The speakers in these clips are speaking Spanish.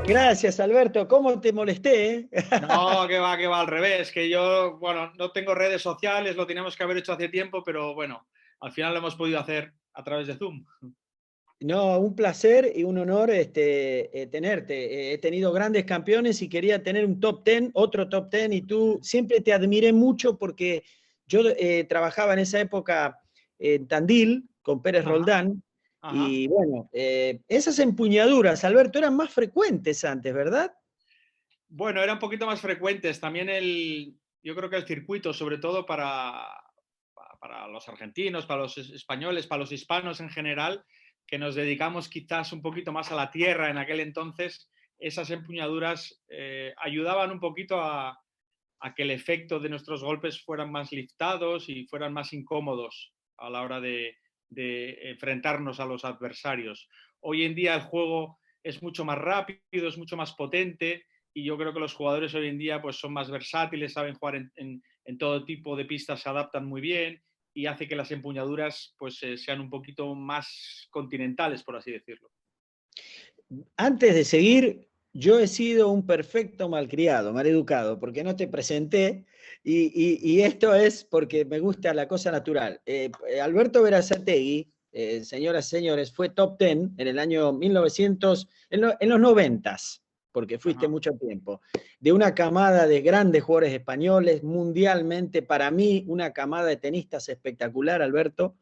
Gracias, Alberto. ¿Cómo te molesté? No, que va al revés, que yo, bueno, no tengo redes sociales, lo teníamos que haber hecho hace tiempo, pero bueno, al final lo hemos podido hacer a través de Zoom. No, un placer y un honor tenerte. He tenido grandes campeones y quería tener un top ten, otro top ten, y tú siempre te admiré mucho porque yo trabajaba en esa época en Tandil con Pérez Ajá, Roldán ajá. y bueno, esas empuñaduras, Alberto, eran más frecuentes antes, ¿verdad? Bueno, eran un poquito más frecuentes. También yo creo que el circuito, sobre todo para los argentinos, para los españoles, para los hispanos en general, que nos dedicamos quizás un poquito más a la tierra en aquel entonces, esas empuñaduras ayudaban un poquito a que el efecto de nuestros golpes fueran más liftados y fueran más incómodos a la hora de enfrentarnos a los adversarios. Hoy en día el juego es mucho más rápido, es mucho más potente y yo creo que los jugadores hoy en día pues, son más versátiles, saben jugar en todo tipo de pistas, se adaptan muy bien y hace que las empuñaduras pues, sean un poquito más continentales, por así decirlo. Antes de seguir, yo he sido un perfecto malcriado, maleducado, porque no te presenté y esto es porque me gusta la cosa natural. Alberto Berazategui, señoras y señores, fue top 10 en el año 1900, en los 90s, porque fuiste Ajá. mucho tiempo, de una camada de grandes jugadores españoles, mundialmente, para mí, una camada de tenistas espectacular, Alberto.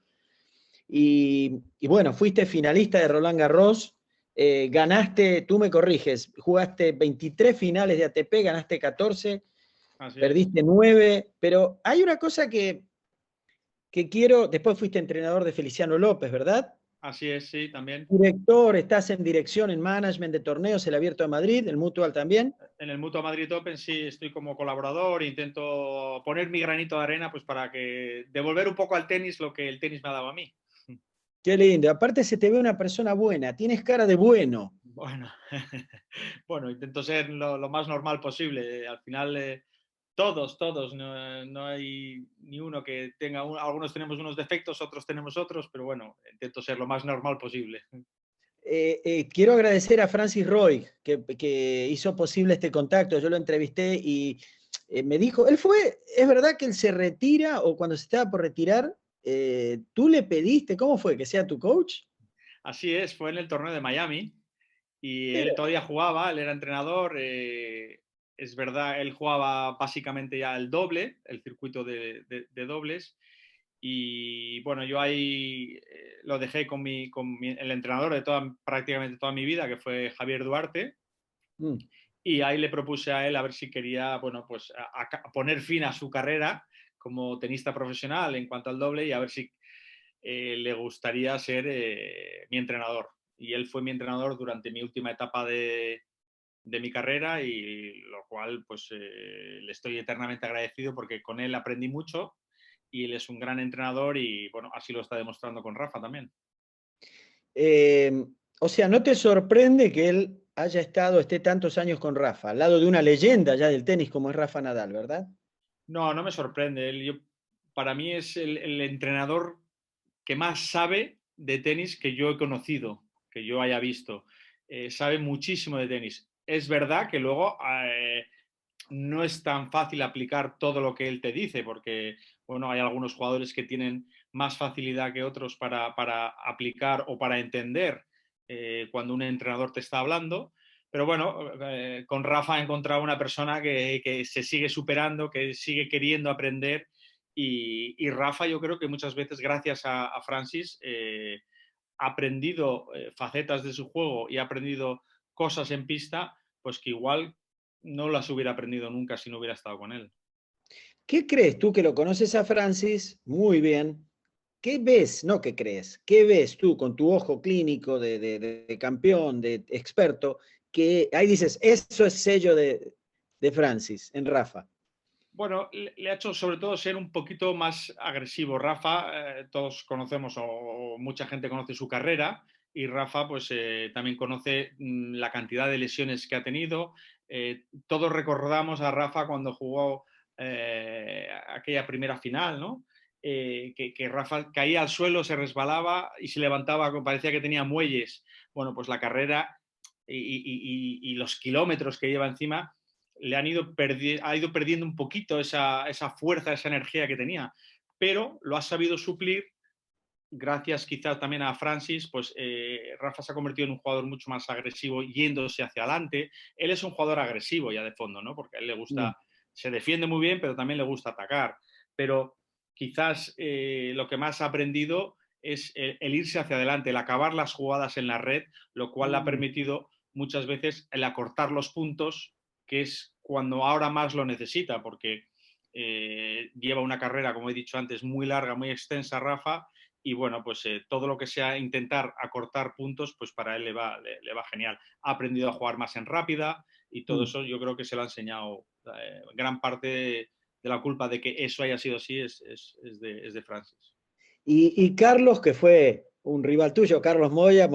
Y bueno, fuiste finalista de Roland Garros, ganaste, tú me corriges, jugaste 23 finales de ATP, ganaste 14, Así es. perdiste 9, pero hay una cosa que quiero, después fuiste entrenador de Feliciano López, ¿verdad? Así es, sí, también. Director, estás en dirección, en management de torneos, el Abierto de Madrid, el Mutual también. En el Mutua Madrid Open sí estoy como colaborador, intento poner mi granito de arena pues para que devolver un poco al tenis lo que el tenis me ha dado a mí. Qué lindo, aparte se te ve una persona buena, tienes cara de bueno. Bueno, bueno, intento ser lo más normal posible. Al final, todos, no hay ni uno que tenga, algunos tenemos unos defectos, otros tenemos otros, pero bueno, intento ser lo más normal posible. Quiero agradecer a Francis Roy que hizo posible este contacto. Yo lo entrevisté y me dijo, es verdad que él se retira o cuando se estaba por retirar, tú le pediste, ¿cómo fue? ¿Que sea tu coach? Así es, fue en el torneo de Miami y él Mira, todavía jugaba, él era entrenador, es verdad, él jugaba básicamente ya el doble, el circuito de dobles, y bueno, yo ahí lo dejé el entrenador de prácticamente toda mi vida, que fue Javier Duarte, mm, y ahí le propuse a él a ver si quería, bueno, pues a poner fin a su carrera como tenista profesional en cuanto al doble y a ver si le gustaría ser mi entrenador. Y él fue mi entrenador durante mi última etapa de mi carrera y lo cual pues le estoy eternamente agradecido porque con él aprendí mucho y él es un gran entrenador y bueno, así lo está demostrando con Rafa también. eh, o sea, ¿no te sorprende que él esté tantos años con Rafa, al lado de una leyenda ya del tenis como es Rafa Nadal, ¿verdad? No, no me sorprende. Para mí es el entrenador que más sabe de tenis que yo he conocido, que yo haya visto. Sabe muchísimo de tenis. Es verdad que luego no es tan fácil aplicar todo lo que él te dice, porque bueno, hay algunos jugadores que tienen más facilidad que otros para aplicar o para entender cuando un entrenador te está hablando. Pero bueno, con Rafa he encontrado una persona que se sigue superando, que sigue queriendo aprender y Rafa yo creo que muchas veces gracias a Francis ha aprendido facetas de su juego y ha aprendido cosas en pista, pues que igual no las hubiera aprendido nunca si no hubiera estado con él. ¿Qué crees tú que lo conoces a Francis? Muy bien. ¿Qué ves? No, ¿qué crees? ¿Qué ves tú con tu ojo clínico de campeón, de experto? Que ahí dices, eso es sello de Francis, en Rafa. Bueno, le ha hecho sobre todo ser un poquito más agresivo. Rafa, todos conocemos o mucha gente conoce su carrera y Rafa pues también conoce la cantidad de lesiones que ha tenido. Todos recordamos a Rafa cuando jugó aquella primera final, ¿no? Que Rafa caía al suelo, se resbalaba y se levantaba, parecía que tenía muelles. Bueno, pues la carrera y los kilómetros que lleva encima, ha ido perdiendo un poquito esa fuerza, esa energía que tenía, pero lo ha sabido suplir gracias quizás también a Francis. Pues Rafa se ha convertido en un jugador mucho más agresivo, yéndose hacia adelante. Él es un jugador agresivo ya de fondo, ¿no? Porque a él le Mm. gusta, se defiende muy bien, pero también le gusta atacar. Pero quizás lo que más ha aprendido es el irse hacia adelante, el acabar las jugadas en la red, lo cual le ha Mm. permitido muchas veces el acortar los puntos, que es cuando ahora más lo necesita, porque lleva una carrera, como he dicho antes, muy larga, muy extensa, Rafa, y bueno, pues todo lo que sea intentar acortar puntos, pues para él le va genial. Ha aprendido a jugar más en rápida y todo Mm. eso yo creo que se lo ha enseñado. Gran parte de la culpa de que eso haya sido así es de Francis. Y Carlos, que fue un rival tuyo, Carlos Sí, Moyá,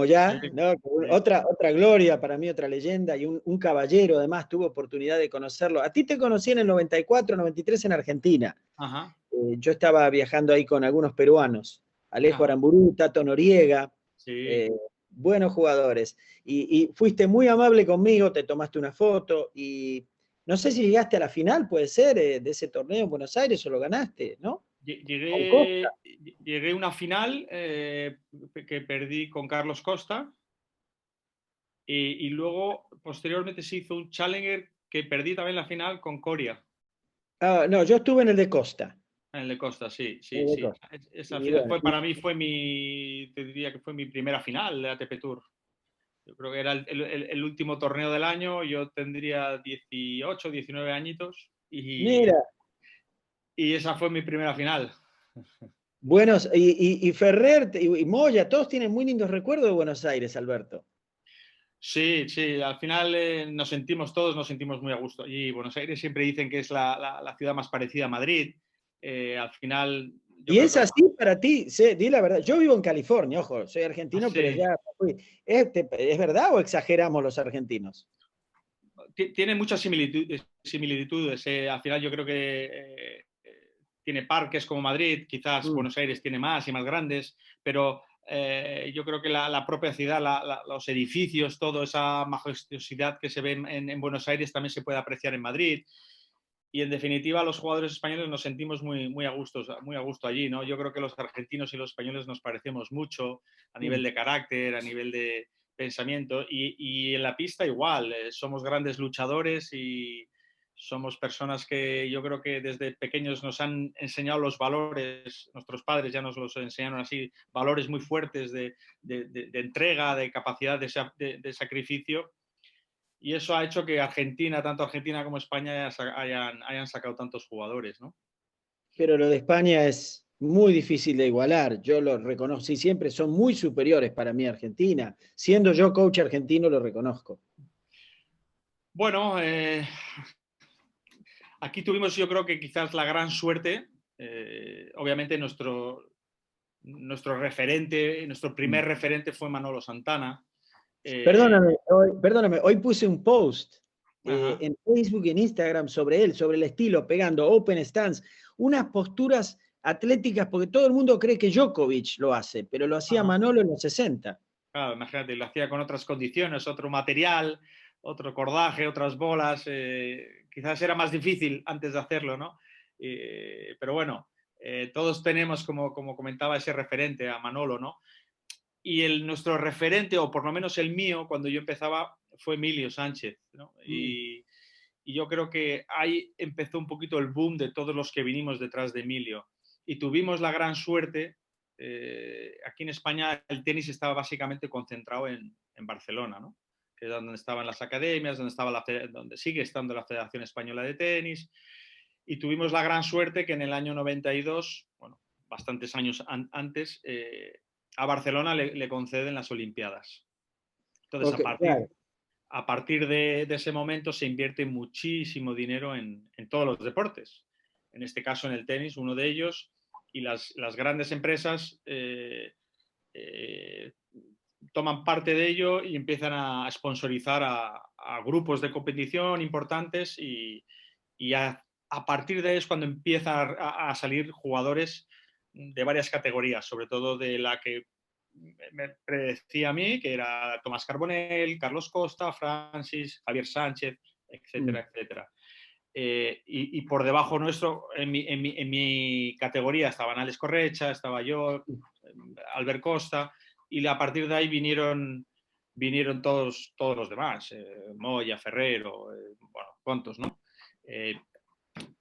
¿no? sí. Otra gloria para mí, otra leyenda, y un caballero, además, tuve oportunidad de conocerlo. A ti te conocí en el 94, 93 en Argentina. Ajá, Yo estaba viajando ahí con algunos peruanos, Alejo ajá. Aramburú, Tato Noriega, Sí. eh, buenos jugadores. Y fuiste muy amable conmigo, te tomaste una foto y no sé si llegaste a la final, puede ser, de ese torneo en Buenos Aires o lo ganaste, ¿no? Con Costa. Llegué a una final que perdí con Carlos Costa y luego posteriormente se hizo un Challenger que perdí también la final con Coria. Ah, no, yo estuve en el de Costa. En el de Costa, sí, En sí, el de sí. Costa. Esa Y final bueno, fue para mí, te diría que fue mi primera final de ATP Tour. Yo creo que era el último torneo del año, yo tendría 18, 19 añitos mira, y esa fue mi primera final. buenos, y Ferrer y Moya, todos tienen muy lindos recuerdos de Buenos Aires, Alberto. Sí, sí, al final todos nos sentimos muy a gusto. Y Buenos Aires siempre dicen que es la ciudad más parecida a Madrid. Al final, yo Y creo es que así para ti, di la verdad. Yo vivo en California, ojo, soy argentino, pero así, ya fui. ¿Es verdad o exageramos los argentinos? tiene muchas similitudes. Al final yo creo que tiene parques como Madrid, quizás Mm. Buenos Aires tiene más y más grandes, pero yo creo que la propia ciudad, los edificios, toda esa majestuosidad que se ve en Buenos Aires también se puede apreciar en Madrid. Y en definitiva, los jugadores españoles nos sentimos muy a gusto allí, ¿no? Yo creo que los argentinos y los españoles nos parecemos mucho a nivel Mm. de carácter, a nivel de pensamiento y en la pista igual. Somos grandes luchadores y somos personas que yo creo que desde pequeños nos han enseñado los valores, nuestros padres ya nos los enseñaron así, valores muy fuertes de entrega, de capacidad de sacrificio, y eso ha hecho que Argentina, tanto Argentina como España, hayan sacado tantos jugadores, ¿no? Pero lo de España es muy difícil de igualar. Yo lo reconocí siempre, son muy superiores para mí a Argentina. Siendo yo coach argentino, lo reconozco. Bueno, aquí tuvimos yo creo que quizás la gran suerte, obviamente nuestro referente, nuestro Mm. primer referente fue Manolo Santana. Eh, Perdóname, hoy puse un post ajá, en Facebook y en Instagram sobre él, sobre el estilo, pegando open stance, unas posturas atléticas, porque todo el mundo cree que Djokovic lo hace, pero lo hacía ajá. Manolo en los 60. Claro, imagínate, lo hacía con otras condiciones, otro material, otro cordaje, otras bolas. Quizás era más difícil antes de hacerlo, ¿no? Pero bueno, todos tenemos, como comentaba, ese referente a Manolo, ¿no? Y nuestro referente, o por lo menos el mío, cuando yo empezaba, fue Emilio Sánchez, ¿no? Mm. Y yo creo que ahí empezó un poquito el boom de todos los que vinimos detrás de Emilio. Y tuvimos la gran suerte, aquí en España el tenis estaba básicamente concentrado en Barcelona, ¿no? Que es donde estaban las academias, donde sigue estando la Federación Española de Tenis. Y tuvimos la gran suerte que en el año 92, bueno, bastantes años antes, a Barcelona le conceden las Olimpiadas. Entonces, Ok, claro. a partir de ese momento se invierte muchísimo dinero en todos los deportes. En este caso, en el tenis, uno de ellos, y las grandes empresas eh, toman parte de ello y empiezan a sponsorizar a grupos de competición importantes y a partir de ahí es cuando empiezan a salir jugadores de varias categorías, sobre todo de la que me predecía a mí, que era Tomás Carbonell, Carlos Costa, Francis, Javier Sánchez, Mm. etcétera, etcétera. Y por debajo nuestro, en mi categoría, estaban Alex Correcha, estaba yo, Albert Costa, y a partir de ahí vinieron todos los demás, Moya, Ferrero, bueno, cuantos, ¿no?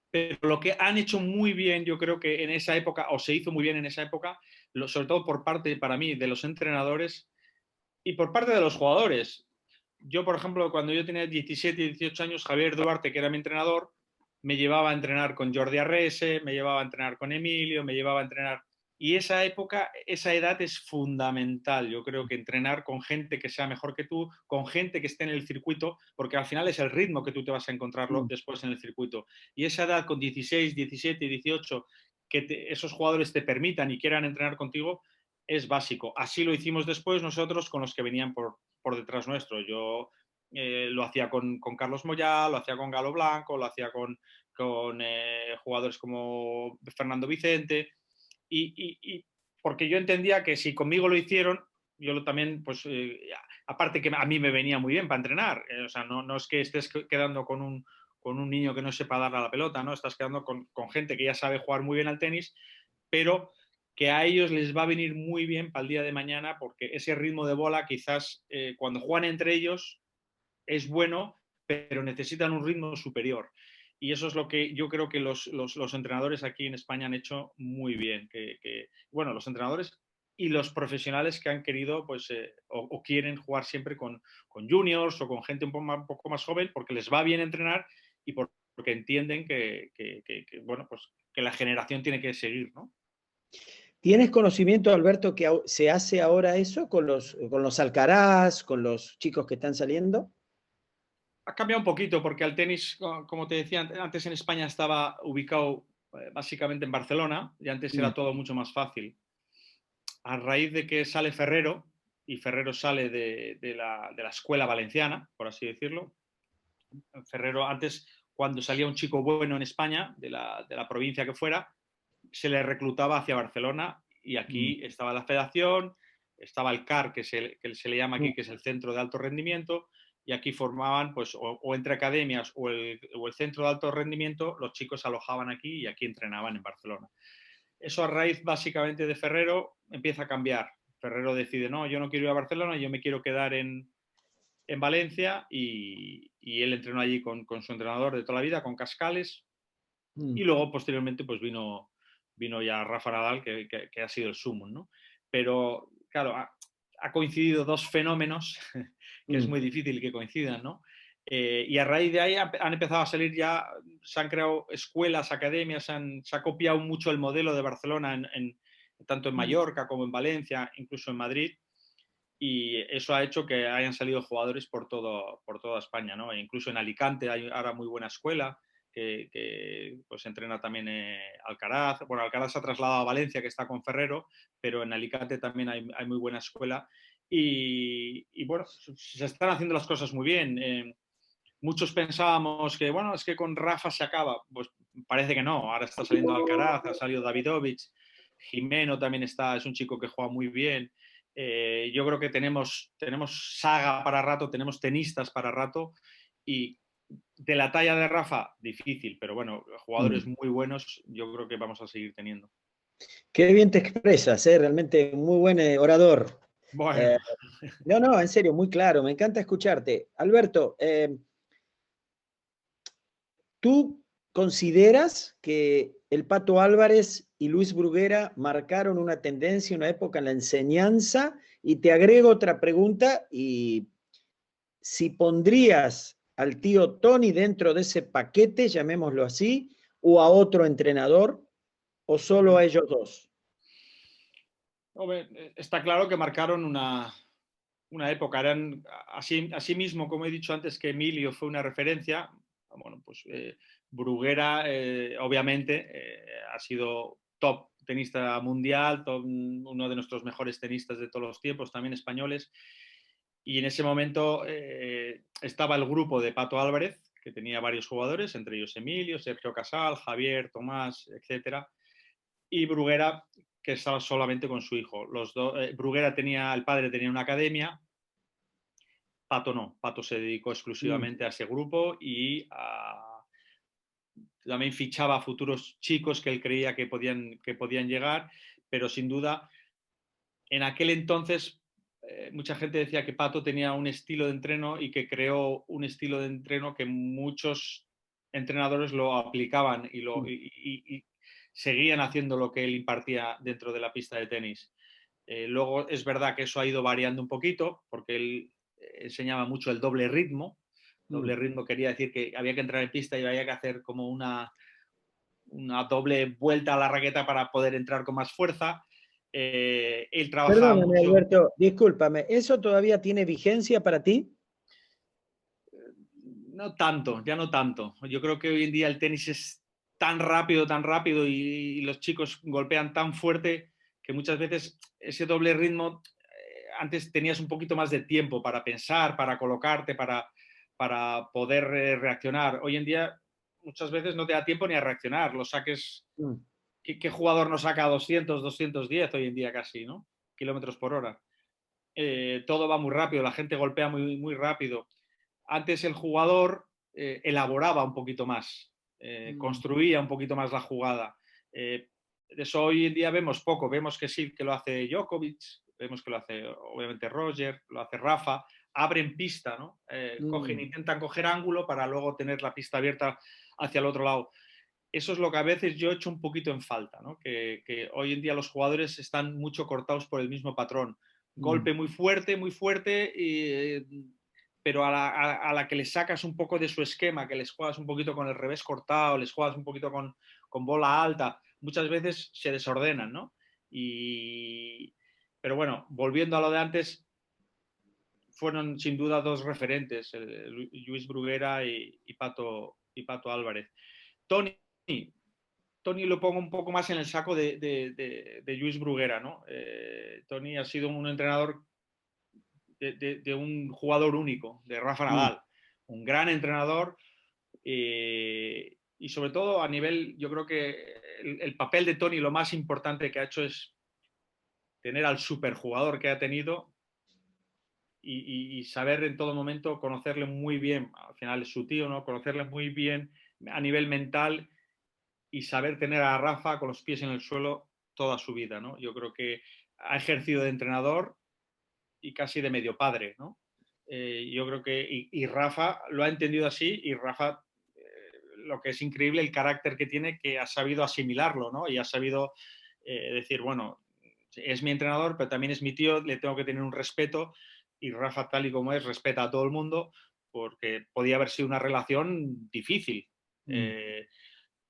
Pero lo que han hecho muy bien, yo creo que en esa época, o se hizo muy bien en esa época, sobre todo por parte, para mí, de los entrenadores y por parte de los jugadores. Yo, por ejemplo, cuando yo tenía 17 y 18 años, Javier Duarte, que era mi entrenador, me llevaba a entrenar con Jordi Arrese, me llevaba a entrenar con Emilio, me llevaba a entrenar. Y esa época, esa edad es fundamental. Yo creo que entrenar con gente que sea mejor que tú, con gente que esté en el circuito, porque al final es el ritmo que tú te vas a encontrarlo Mm. después en el circuito. Y esa edad con 16, 17, 18, que esos jugadores te permitan y quieran entrenar contigo, es básico. Así lo hicimos después nosotros con los que venían por detrás nuestro. Yo lo hacía con Carlos Moyá, lo hacía con Galo Blanco, lo hacía con jugadores como Fernando Vicente, y porque yo entendía que si conmigo lo hicieron, yo también, pues, aparte que a mí me venía muy bien para entrenar, o sea, no es que estés quedando con un niño que no sepa dar a la pelota, ¿no? Estás quedando con gente que ya sabe jugar muy bien al tenis, pero que a ellos les va a venir muy bien para el día de mañana, porque ese ritmo de bola quizás cuando juegan entre ellos es bueno, pero necesitan un ritmo superior. Y eso es lo que yo creo que los entrenadores aquí en España han hecho muy bien. Bueno, los entrenadores y los profesionales que han querido pues, o quieren jugar siempre con juniors o con gente un poco más joven porque les va bien entrenar y porque entienden bueno, pues, que la generación tiene que seguir, ¿no? ¿Tienes conocimiento, Alberto, que se hace ahora eso con los Alcaraz, con los chicos que están saliendo? Ha cambiado un poquito porque el tenis, como te decía, antes en España estaba ubicado básicamente en Barcelona y antes Mm. era todo mucho más fácil. A raíz de que sale Ferrero, y Ferrero sale de la escuela valenciana, por así decirlo, Ferrero antes, cuando salía un chico bueno en España, de la provincia que fuera, se le reclutaba hacia Barcelona y Mm. aquí estaba la federación, estaba el CAR, que se le llama Mm. aquí, que es el Centro de Alto Rendimiento, y aquí formaban, pues, o entre academias o el Centro de Alto Rendimiento, los chicos se alojaban aquí y aquí entrenaban en Barcelona. Eso a raíz básicamente de Ferrero empieza a cambiar. Ferrero decide, no, yo no quiero ir a Barcelona, yo me quiero quedar en Valencia y él entrenó allí con su entrenador de toda la vida, con Cascales, y Mm. luego posteriormente pues vino ya Rafa Nadal, que ha sido el sumum, ¿no? Pero claro, ha coincidido dos fenómenos que es Mm. muy difícil que coincidan, ¿no? Y a raíz de ahí han empezado a salir ya, se han creado escuelas, academias, se ha copiado mucho el modelo de Barcelona, tanto en Mallorca como en Valencia, incluso en Madrid, y eso ha hecho que hayan salido jugadores por toda España, ¿no? E incluso en Alicante hay ahora muy buena escuela pues entrena también Alcaraz. Bueno, Alcaraz se ha trasladado a Valencia, que está con Ferrero, pero en Alicante también hay muy buena escuela. Y bueno, se están haciendo las cosas muy bien. Muchos pensábamos que, bueno, es que con Rafa se acaba. Pues parece que no. Ahora está saliendo Alcaraz, ha salido Davidovich, Jimeno también está, es un chico que juega muy bien. Yo creo que tenemos saga para rato, tenemos tenistas para rato y de la talla de Rafa, difícil, pero bueno, jugadores Mm. muy buenos yo creo que vamos a seguir teniendo. Qué bien te expresas, realmente muy buen orador. Eh, Bueno, no, no, en serio, muy claro, me encanta escucharte. Alberto, ¿tú consideras que el Pato Álvarez y Luis Bruguera marcaron una tendencia, una época en la enseñanza? Y te agrego otra pregunta, y si pondrías al tío Tony dentro de ese paquete, llamémoslo así, o a otro entrenador, o solo a ellos dos. hombre, está claro que marcaron una época. Eran así mismo, como he dicho antes, que Emilio fue una referencia. Bueno, pues Bruguera, obviamente, ha sido top tenista mundial, uno de nuestros mejores tenistas de todos los tiempos, también españoles. Y en ese momento estaba el grupo de Pato Álvarez, que tenía varios jugadores, entre ellos Emilio, Sergio Casal, Javier, Tomás, etcétera. Y Bruguera, que estaba solamente con su hijo. Bruguera el padre tenía una academia, Pato no, Pato se dedicó exclusivamente a ese grupo y también fichaba a futuros chicos que él creía que podían llegar, pero sin duda, en aquel entonces mucha gente decía que Pato tenía un estilo de entreno y que creó un estilo de entreno que muchos entrenadores lo aplicaban y seguían haciendo lo que él impartía dentro de la pista de tenis. Luego es verdad que eso ha ido variando un poquito, porque él enseñaba mucho el doble ritmo. Doble ritmo quería decir que había que entrar en pista y había que hacer como una doble vuelta a la raqueta para poder entrar con más fuerza. Él trabajaba Perdóname, mucho. Alberto, discúlpame, ¿eso todavía tiene vigencia para ti? No tanto, ya no tanto. Yo creo que hoy en día el tenis es tan rápido y los chicos golpean tan fuerte que muchas veces ese doble ritmo, antes tenías un poquito más de tiempo para pensar, para colocarte, para poder reaccionar. Hoy en día muchas veces no te da tiempo ni a reaccionar. Los saques, Mm. ¿qué jugador no saca 200, 210 hoy en día casi, ¿no? Kilómetros por hora? Todo va muy rápido, la gente golpea muy, muy rápido. Antes el jugador elaboraba un poquito más, construía un poquito más la jugada. De eso hoy en día vemos poco. Vemos que sí, que lo hace Djokovic, vemos que lo hace obviamente Roger, lo hace Rafa, abren pista, ¿no? Intentan coger ángulo para luego tener la pista abierta hacia el otro lado. Eso es lo que a veces yo echo un poquito en falta, ¿no? Que hoy en día los jugadores están mucho cortados por el mismo patrón. Golpe muy fuerte, pero a la que les sacas un poco de su esquema, que les juegas un poquito con el revés cortado, les juegas un poquito con bola alta, muchas veces se desordenan, ¿no? Pero bueno, volviendo a lo de antes, fueron sin duda dos referentes, Luis Bruguera y Pato Álvarez. Tony, Tony lo pongo un poco más en el saco de Luis Bruguera, ¿no? Tony ha sido un entrenador de un jugador único, de Rafa Nadal, un gran entrenador y sobre todo a nivel, yo creo que el papel de Tony lo más importante que ha hecho es tener al superjugador que ha tenido y saber en todo momento conocerle muy bien, al final es su tío, ¿no? Conocerle muy bien a nivel mental y saber tener a Rafa con los pies en el suelo toda su vida, ¿no? Yo creo que ha ejercido de entrenador y casi de medio padre, ¿no? Yo creo que, y Rafa lo ha entendido así, y Rafa, lo que es increíble, el carácter que tiene, que ha sabido asimilarlo, ¿no? Y ha sabido decir, bueno, es mi entrenador, pero también es mi tío, le tengo que tener un respeto, y Rafa, tal y como es, respeta a todo el mundo, porque podía haber sido una relación difícil.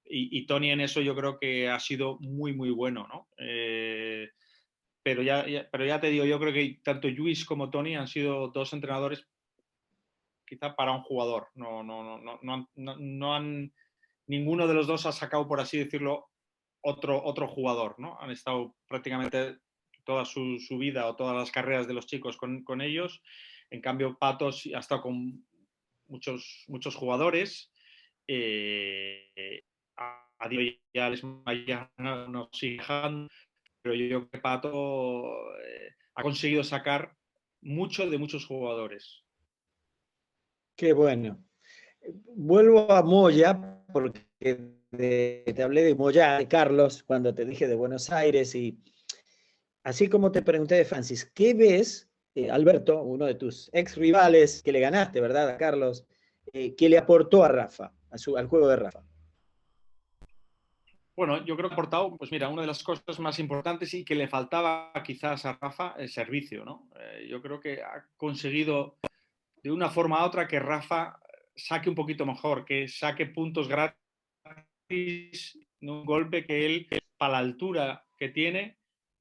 Y Tony en eso yo creo que ha sido muy, muy bueno, ¿no? Pero ya te digo, yo creo que tanto Luis como Tony han sido dos entrenadores quizá para un jugador. No han, ninguno de los dos ha sacado, por así decirlo, otro jugador, ¿no? Han estado prácticamente toda su vida o todas las carreras de los chicos con ellos. En cambio, Patos ha estado con muchos jugadores. A día ya les no sigue, pero yo creo que Pato ha conseguido sacar mucho de muchos jugadores. Qué bueno. Vuelvo a Moya, porque te hablé de Moya, de Carlos, cuando te dije de Buenos Aires, y así como te pregunté de Francis, ¿qué ves, Alberto, uno de tus ex rivales, que le ganaste, ¿verdad, a Carlos, que le aportó a Rafa, al juego de Rafa? Bueno, yo creo que ha aportado, pues mira, una de las cosas más importantes y que le faltaba quizás a Rafa, el servicio, ¿no? Yo creo que ha conseguido de una forma u otra que Rafa saque un poquito mejor, que saque puntos gratis, un golpe que él, para la altura que tiene,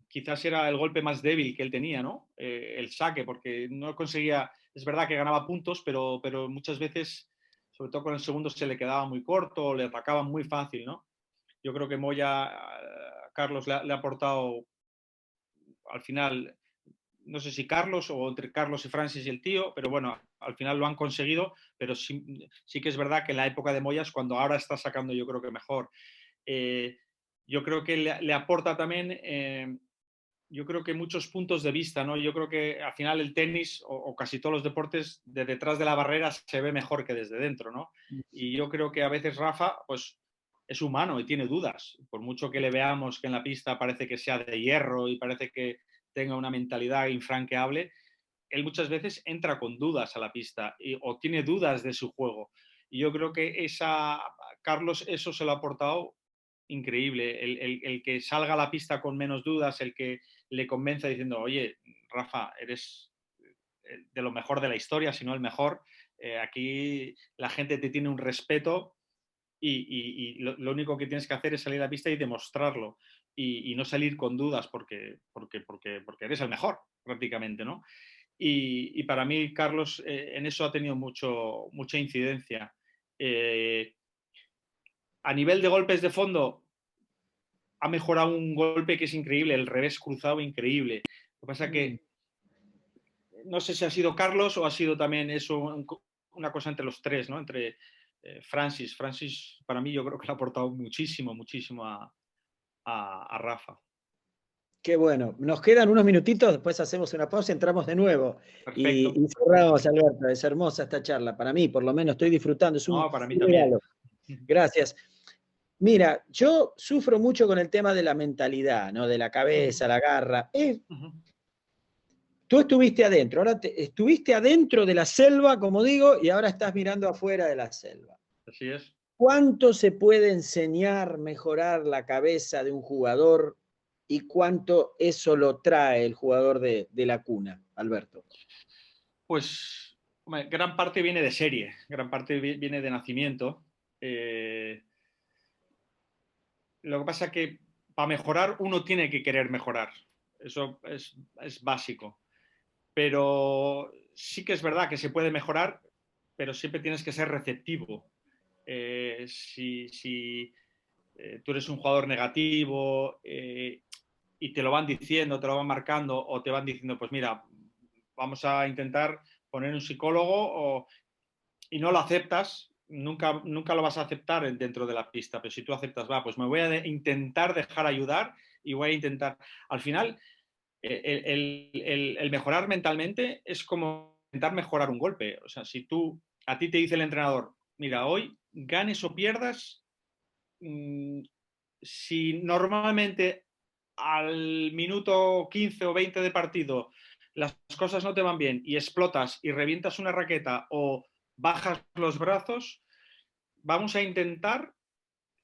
quizás era el golpe más débil que él tenía, ¿no? El saque, porque no conseguía, es verdad que ganaba puntos, pero muchas veces, sobre todo con el segundo, se le quedaba muy corto, le atacaban muy fácil, ¿no? Yo creo que Moya, Carlos le ha aportado al final, no sé si Carlos o entre Carlos y Francis y el tío, pero bueno, al final lo han conseguido, pero sí que es verdad que en la época de Moya es cuando ahora está sacando yo creo que mejor. yo creo que le aporta también, yo creo que muchos puntos de vista, ¿no? Yo creo que al final el tenis o casi todos los deportes de detrás de la barrera se ve mejor que desde dentro, ¿no? Y yo creo que a veces Rafa, pues es humano y tiene dudas. Por mucho que le veamos que en la pista parece que sea de hierro y parece que tenga una mentalidad infranqueable, él muchas veces entra con dudas a la pista o tiene dudas de su juego. Y yo creo que Carlos eso se lo ha aportado increíble. El que salga a la pista con menos dudas, el que le convenza diciendo, oye, Rafa, eres de lo mejor de la historia, si no el mejor. Aquí la gente te tiene un respeto y lo único que tienes que hacer es salir a la pista y demostrarlo y no salir con dudas porque eres el mejor prácticamente, ¿no? Y para mí, Carlos, en eso ha tenido mucha incidencia. Eh, a nivel de golpes de fondo, ha mejorado un golpe que es increíble, el revés cruzado increíble. Lo que pasa es que no sé si ha sido Carlos o ha sido también eso una cosa entre los tres, ¿no? Entre Francis. Francis, para mí, yo creo que le ha aportado muchísimo, muchísimo a Rafa. Qué bueno. Nos quedan unos minutitos, después hacemos una pausa y entramos de nuevo. Perfecto. Y cerramos, Alberto. Es hermosa esta charla. Para mí, por lo menos, estoy disfrutando. Es No, para mí un también. regalo. Gracias. Mira, yo sufro mucho con el tema de la mentalidad, ¿no? De la cabeza, la garra. Tú estuviste adentro, ahora estuviste adentro de la selva, como digo, y ahora estás mirando afuera de la selva. Así es. ¿Cuánto se puede enseñar, mejorar la cabeza de un jugador y cuánto eso lo trae el jugador de la cuna, Alberto? Pues hombre, gran parte viene de serie, gran parte viene de nacimiento. Lo que pasa es que para mejorar uno tiene que querer mejorar. Eso es básico. Pero sí que es verdad que se puede mejorar, pero siempre tienes que ser receptivo. Si tú eres un jugador negativo y te lo van diciendo, te lo van marcando o te van diciendo, pues mira, vamos a intentar poner un psicólogo y no lo aceptas, nunca lo vas a aceptar dentro de la pista, pero si tú aceptas, va, pues me voy a intentar dejar ayudar y voy a intentar. Al final, el mejorar mentalmente es como intentar mejorar un golpe. O sea, si a ti te dice el entrenador, mira, hoy ganes o pierdas, si normalmente al minuto 15 o 20 de partido las cosas no te van bien y explotas y revientas una raqueta o bajas los brazos, vamos a intentar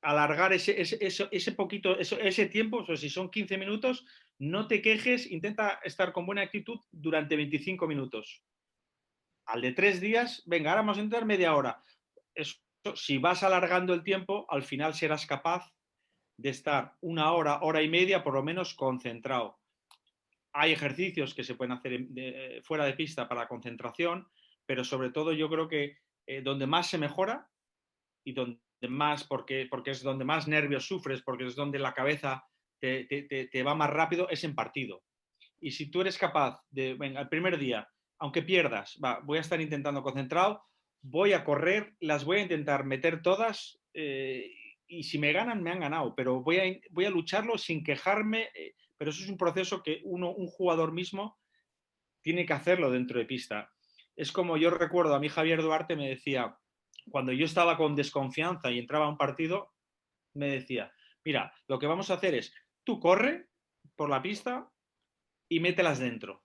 alargar ese poquito, ese tiempo, o sea, si son 15 minutos, no te quejes, intenta estar con buena actitud durante 25 minutos. Al de 3 días, venga, ahora vamos a intentar media hora. Eso, si vas alargando el tiempo, al final serás capaz de estar una hora, hora y media, por lo menos concentrado. Hay ejercicios que se pueden hacer fuera de pista para concentración, pero sobre todo yo creo que donde más se mejora y donde más, porque es donde más nervios sufres, porque es donde la cabeza te va más rápido, es en partido. Y si tú eres capaz de, venga, el primer día, aunque pierdas, voy a estar intentando concentrado, voy a correr, las voy a intentar meter todas y si me ganan, me han ganado, pero voy a lucharlo sin quejarme, pero eso es un proceso que un jugador mismo tiene que hacerlo dentro de pista. Es como yo recuerdo, a mí Javier Duarte me decía, cuando yo estaba con desconfianza y entraba a un partido, me decía, mira, lo que vamos a hacer es, tú corre por la pista y mételas dentro.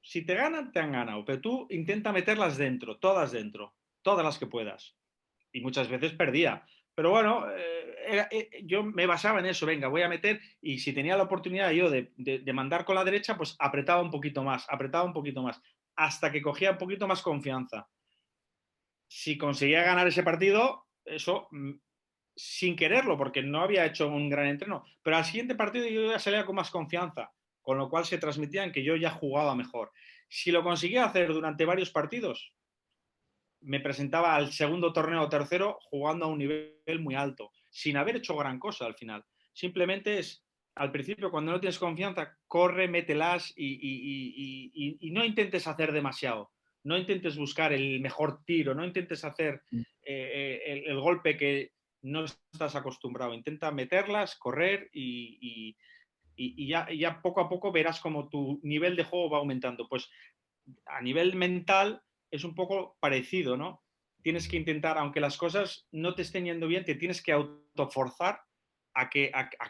Si te ganan, te han ganado, pero tú intenta meterlas dentro, todas las que puedas. Y muchas veces perdía. Pero bueno, yo me basaba en eso, venga, voy a meter, y si tenía la oportunidad yo de mandar con la derecha, pues apretaba un poquito más, hasta que cogía un poquito más confianza. Si conseguía ganar ese partido, eso sin quererlo, porque no había hecho un gran entreno, pero al siguiente partido yo ya salía con más confianza, con lo cual se transmitían que yo ya jugaba mejor. Si lo conseguía hacer durante varios partidos, me presentaba al segundo torneo o tercero jugando a un nivel muy alto, sin haber hecho gran cosa al final. Simplemente es, al principio, cuando no tienes confianza, corre, mételas y no intentes hacer demasiado. No intentes buscar el mejor tiro, no intentes hacer el golpe que no estás acostumbrado. Intenta meterlas, correr y ya poco a poco verás como tu nivel de juego va aumentando. Pues a nivel mental es un poco parecido, ¿no? Tienes que intentar, aunque las cosas no te estén yendo bien, te tienes que autoforzar a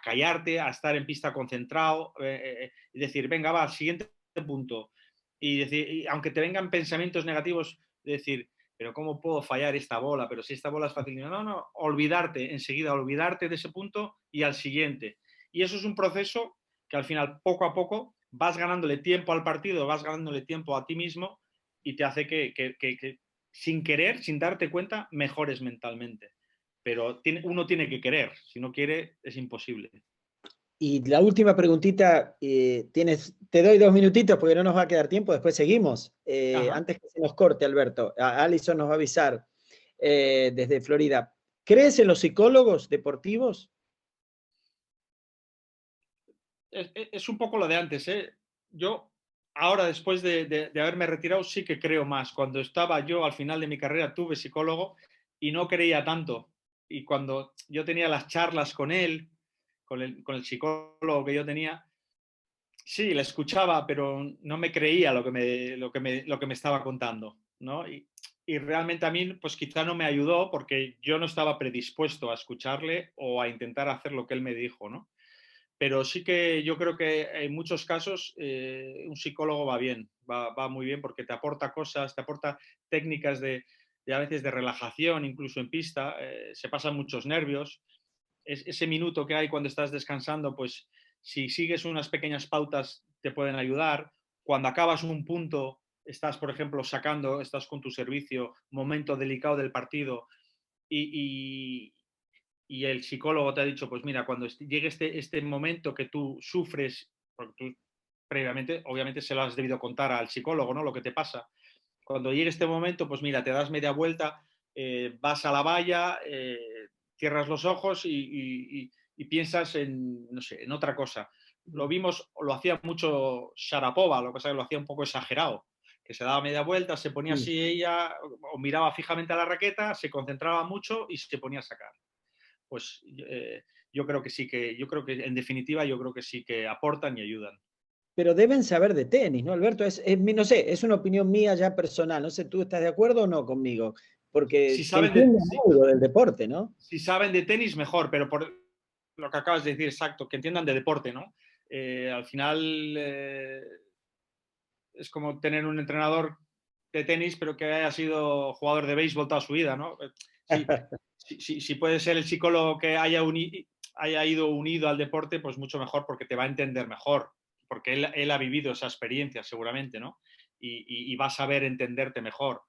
callarte, a estar en pista concentrado, y decir, venga, va, siguiente punto. Y decir, y aunque te vengan pensamientos negativos, decir, pero ¿cómo puedo fallar esta bola? Pero si esta bola es fácil. No, olvidarte, enseguida, olvidarte de ese punto y al siguiente. Y eso es un proceso que al final, poco a poco, vas ganándole tiempo al partido, vas ganándole tiempo a ti mismo y te hace que sin querer, sin darte cuenta, mejores mentalmente. Pero uno tiene que querer, si no quiere es imposible. Y la última preguntita, te doy 2 minutitos porque no nos va a quedar tiempo, después seguimos. Antes que se nos corte, Alberto, Alison nos va a avisar desde Florida. ¿Crees en los psicólogos deportivos? Es un poco lo de antes, ¿eh? Yo ahora, después de haberme retirado, sí que creo más. Cuando estaba yo al final de mi carrera tuve psicólogo y no creía tanto. Y cuando yo tenía las charlas con él, con el psicólogo que yo tenía, sí, le escuchaba, pero no me creía lo que me estaba contando, ¿no? Y realmente a mí, pues quizá no me ayudó porque yo no estaba predispuesto a escucharle o a intentar hacer lo que él me dijo, ¿no? Pero sí que yo creo que en muchos casos un psicólogo va bien, va muy bien porque te aporta cosas, te aporta técnicas de a veces de relajación, incluso en pista, se pasan muchos nervios. Ese minuto que hay cuando estás descansando, pues si sigues unas pequeñas pautas te pueden ayudar. Cuando acabas un punto, estás, por ejemplo, estás con tu servicio, momento delicado del partido y, y el psicólogo te ha dicho, pues mira, cuando llegue este momento que tú sufres, porque tú previamente, obviamente se lo has debido contar al psicólogo, ¿no? Lo que te pasa. Cuando llegue este momento, pues mira, te das media vuelta, vas a la valla, cierras los ojos y piensas en, no sé, en otra cosa. Lo vimos, lo hacía mucho Sharapova, lo que pasa es que lo hacía un poco exagerado, que se daba media vuelta, se ponía así ella, o miraba fijamente a la raqueta, se concentraba mucho y se ponía a sacar. Pues yo creo que sí yo creo que en definitiva yo creo que sí que aportan y ayudan. Pero deben saber de tenis, ¿no, Alberto? No sé, es una opinión mía ya personal. No sé, ¿tú estás de acuerdo o no conmigo? Si Porque que saben de, entiendan si, algo del deporte, ¿no? si saben de tenis, mejor, pero por lo que acabas de decir, exacto, que entiendan de deporte, ¿no? Al final es como tener un entrenador de tenis, pero que haya sido jugador de béisbol toda su vida, ¿no? Si puede ser el psicólogo que haya ido unido al deporte, pues mucho mejor porque te va a entender mejor, porque él ha vivido esa experiencia seguramente, ¿no? Y va a saber entenderte mejor.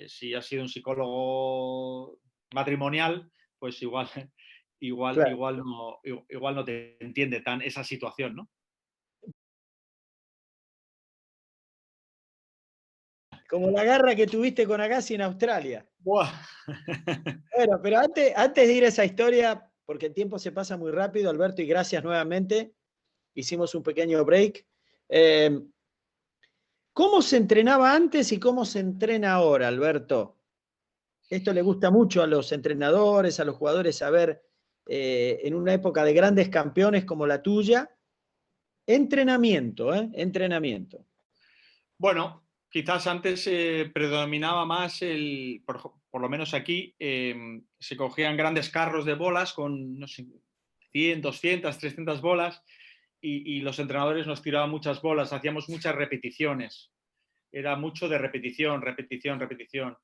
Si has sido un psicólogo matrimonial, pues Claro. igual no te entiende tan esa situación, ¿no? Como la garra que tuviste con Agassi en Australia. Buah. Bueno, pero antes de ir a esa historia, porque el tiempo se pasa muy rápido, Alberto, y gracias nuevamente. Hicimos un pequeño break. Eh, ¿Cómo se entrenaba antes y cómo se entrena ahora, Alberto? Esto le gusta mucho a los entrenadores, a los jugadores saber, en una época de grandes campeones como la tuya, entrenamiento, ¿eh? Entrenamiento. Bueno, quizás antes predominaba más por lo menos aquí, se cogían grandes carros de bolas con, no sé, 100, 200, 300 bolas y los entrenadores nos tiraban muchas bolas, hacíamos muchas repeticiones. Era mucho de repetición, repetición, repetición.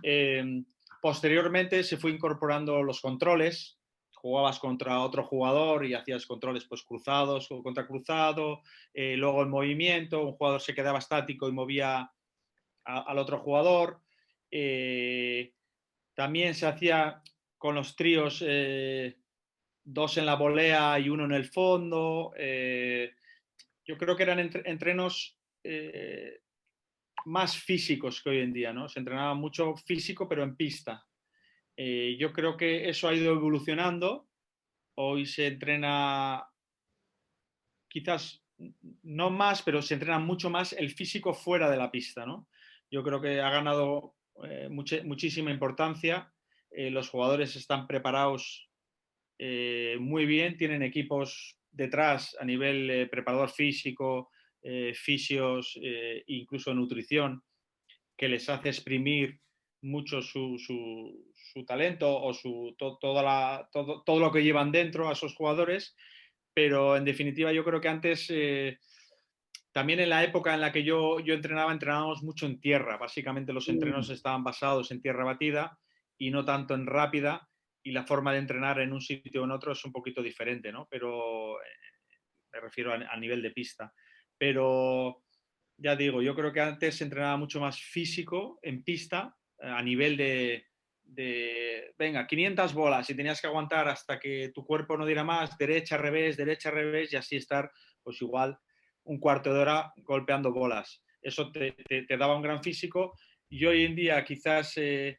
Eh, Posteriormente se fue incorporando los controles, jugabas contra otro jugador y hacías controles pues cruzados o contra cruzado, luego el movimiento, un jugador se quedaba estático y movía al otro jugador. También se hacía con los tríos, dos en la volea y uno en el fondo. Yo creo que eran entrenos más físicos que hoy en día, ¿no? Se entrenaba mucho físico, pero en pista. Yo creo que eso ha ido evolucionando. Hoy se entrena quizás no más, pero se entrena mucho más el físico fuera de la pista, ¿no? Yo creo que ha ganado muchísima importancia los jugadores están preparados muy bien, tienen equipos detrás a nivel preparador físico, fisios, incluso nutrición, que les hace exprimir mucho su talento o todo lo que llevan dentro a esos jugadores, pero en definitiva yo creo que antes, también en la época en la que yo entrenábamos mucho en tierra, básicamente los entrenos estaban basados en tierra batida y no tanto en rápida, y la forma de entrenar en un sitio o en otro es un poquito diferente, ¿no? Pero me refiero a nivel de pista. Pero ya digo, yo creo que antes se entrenaba mucho más físico en pista, a nivel venga, 500 bolas y tenías que aguantar hasta que tu cuerpo no diera más, derecha, revés, y así estar, pues igual, un cuarto de hora golpeando bolas. Eso te daba un gran físico, y hoy en día quizás se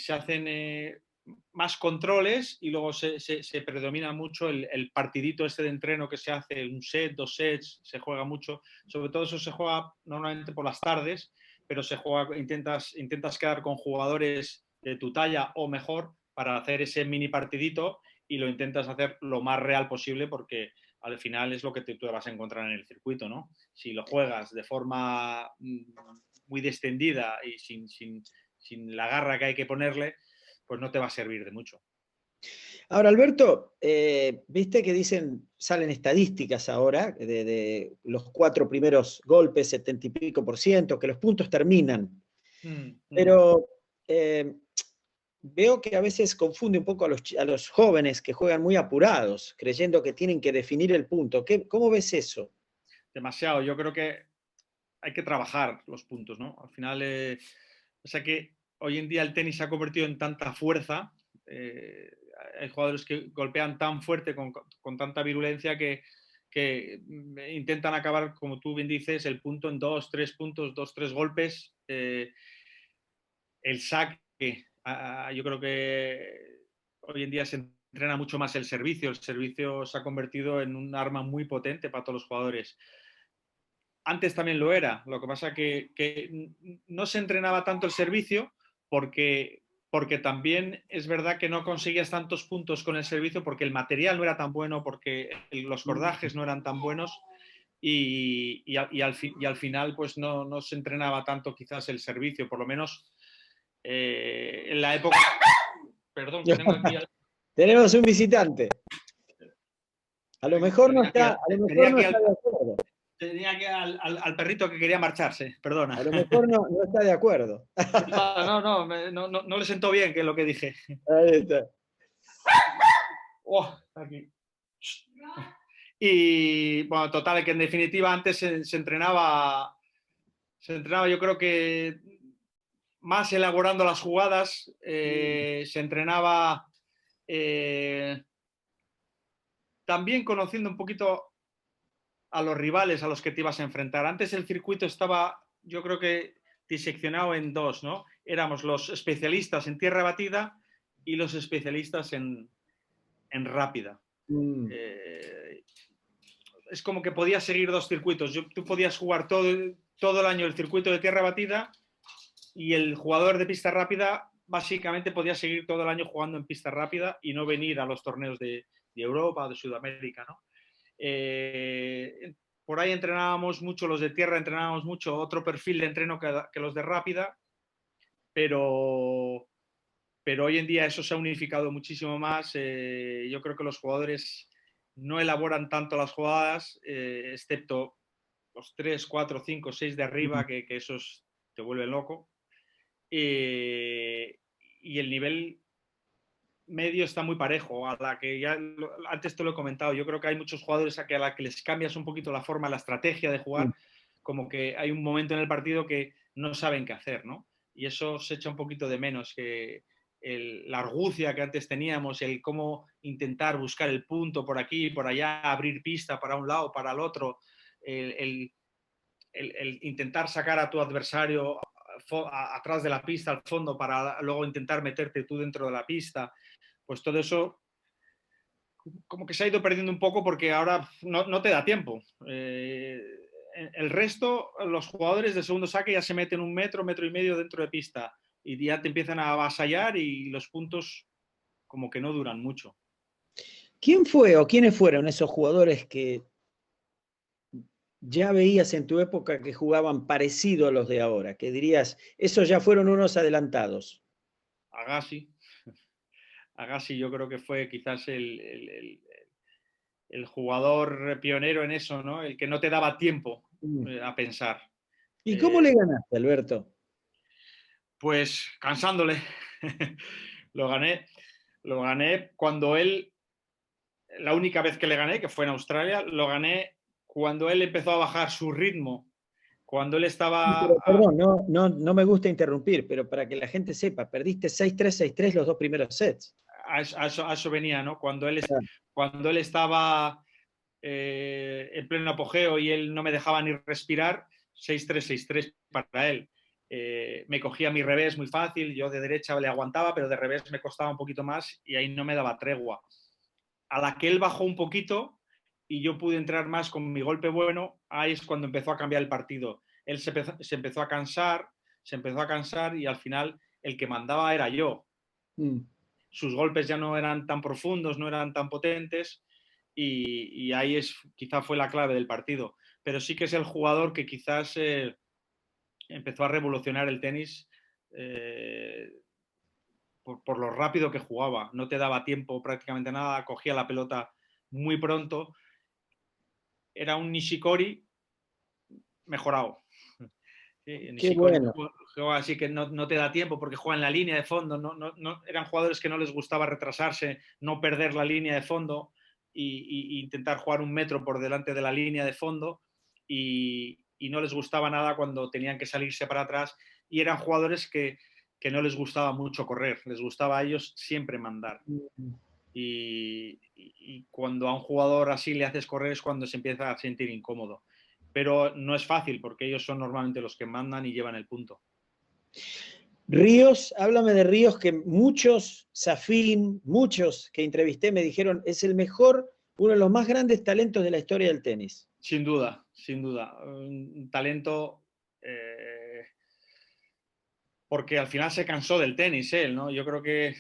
hacen más controles y luego se predomina mucho el partidito este de entreno que se hace, un set, 2 sets, se juega mucho. Sobre todo eso se juega normalmente por las tardes, pero intentas quedar con jugadores de tu talla o mejor para hacer ese mini partidito, y lo intentas hacer lo más real posible, porque al final es lo que tú vas a encontrar en el circuito, ¿no? Si lo juegas de forma muy descendida y sin la garra que hay que ponerle, pues no te va a servir de mucho. Ahora, Alberto, viste que salen estadísticas ahora de los 4 primeros golpes, 70 y pico por ciento, que los puntos terminan. Pero veo que a veces confunde un poco a los jóvenes que juegan muy apurados, creyendo que tienen que definir el punto. ¿Cómo ves eso? Demasiado. Yo creo que hay que trabajar los puntos, ¿no? Al final, o sea que hoy en día el tenis se ha convertido en tanta fuerza. Hay jugadores que golpean tan fuerte, con tanta virulencia, que intentan acabar, como tú bien dices, el punto en 2, 3 puntos, 2, 3 golpes. El saque, yo creo que hoy en día se entrena mucho más el servicio. El servicio se ha convertido en un arma muy potente para todos los jugadores. Antes también lo era, lo que pasa que no se entrenaba tanto el servicio, porque también es verdad que no conseguías tantos puntos con el servicio, porque el material no era tan bueno, porque los cordajes no eran tan buenos, y al final pues no se entrenaba tanto quizás el servicio, por lo menos en la época... Perdón, que tengo aquí... Tenemos un visitante. A lo mejor no está de acuerdo. Tenía que al perrito que quería marcharse, perdona. A lo mejor no está de acuerdo. No le sentó bien, que es lo que dije. Ahí está. Oh, aquí. Y bueno, total, que en definitiva antes se entrenaba, yo creo que más elaborando las jugadas, se entrenaba también conociendo un poquito a los rivales a los que te ibas a enfrentar. Antes el circuito estaba, yo creo que, diseccionado en dos, ¿no? Éramos los especialistas en tierra batida y los especialistas en rápida. Es como que podías seguir 2 circuitos. Tú podías jugar todo el año el circuito de tierra batida, y el jugador de pista rápida básicamente podía seguir todo el año jugando en pista rápida y no venir a los torneos de Europa o de Sudamérica, ¿no? Por ahí entrenábamos mucho, los de tierra entrenábamos mucho otro perfil de entreno que los de rápida, pero hoy en día eso se ha unificado muchísimo más. Yo creo que los jugadores no elaboran tanto las jugadas, excepto los 3, 4, 5, 6 de arriba, que esos te vuelven loco. Y el nivel medio está muy parejo, a la que ya antes te lo he comentado. Yo creo que hay muchos jugadores a la que les cambias un poquito la forma, la estrategia de jugar, como que hay un momento en el partido que no saben qué hacer, ¿no? Y eso se echa un poquito de menos, que la argucia que antes teníamos, el cómo intentar buscar el punto por aquí y por allá, abrir pista para un lado, para el otro, el intentar sacar a tu adversario atrás de la pista, al fondo, para luego intentar meterte tú dentro de la pista. Pues todo eso como que se ha ido perdiendo un poco, porque ahora no te da tiempo. El resto, los jugadores de segundo saque ya se meten 1 metro, 1,5 metros dentro de pista. y ya te empiezan a avasallar y los puntos como que no duran mucho. ¿Quién fue o quiénes fueron esos jugadores que ya veías en tu época que jugaban parecido a los de ahora? Que dirías, esos ya fueron unos adelantados. Agassi, Agassi yo creo que fue quizás el jugador pionero en eso, ¿no? El que no te daba tiempo a pensar. ¿Y cómo le ganaste, Alberto? Pues cansándole. lo gané. Lo gané cuando él, la única vez que le gané, que fue en Australia, lo gané cuando él empezó a bajar su ritmo. Cuando él estaba... Pero, perdón, no me gusta interrumpir, pero para que la gente sepa, perdiste 6-3, 6-3 los dos primeros sets. A eso venía, ¿no? Ah. Cuando él estaba en pleno apogeo y él no me dejaba ni respirar, 6-3, 6-3 para él. Me cogía mi revés muy fácil, yo de derecha le aguantaba, pero de revés me costaba un poquito más y ahí no me daba tregua. A la que él bajó un poquito y yo pude entrar más con mi golpe bueno, ahí es cuando empezó a cambiar el partido. Él se empezó a cansar y al final el que mandaba era yo. Sus golpes ya no eran tan profundos, no eran tan potentes y ahí quizá fue la clave del partido. Pero sí que es el jugador que quizás empezó a revolucionar el tenis por lo rápido que jugaba. No te daba tiempo prácticamente nada, cogía la pelota muy pronto. Era un Nishikori mejorado. Sí, Qué Nishikori bueno. juega así que no te da tiempo porque juega en la línea de fondo. Eran jugadores que no les gustaba retrasarse, no perder la línea de fondo y intentar jugar un metro por delante de la línea de fondo y no les gustaba nada cuando tenían que salirse para atrás y eran jugadores que no les gustaba mucho correr, les gustaba a ellos siempre mandar. Y cuando a un jugador así le haces correr es cuando se empieza a sentir incómodo. Pero no es fácil porque ellos son normalmente los que mandan y llevan el punto. Ríos, háblame de Ríos, que muchos, Safin, muchos que entrevisté me dijeron es el mejor, uno de los más grandes talentos de la historia del tenis. Sin duda, sin duda. Un talento porque al final se cansó del tenis él, ¿no? Yo creo que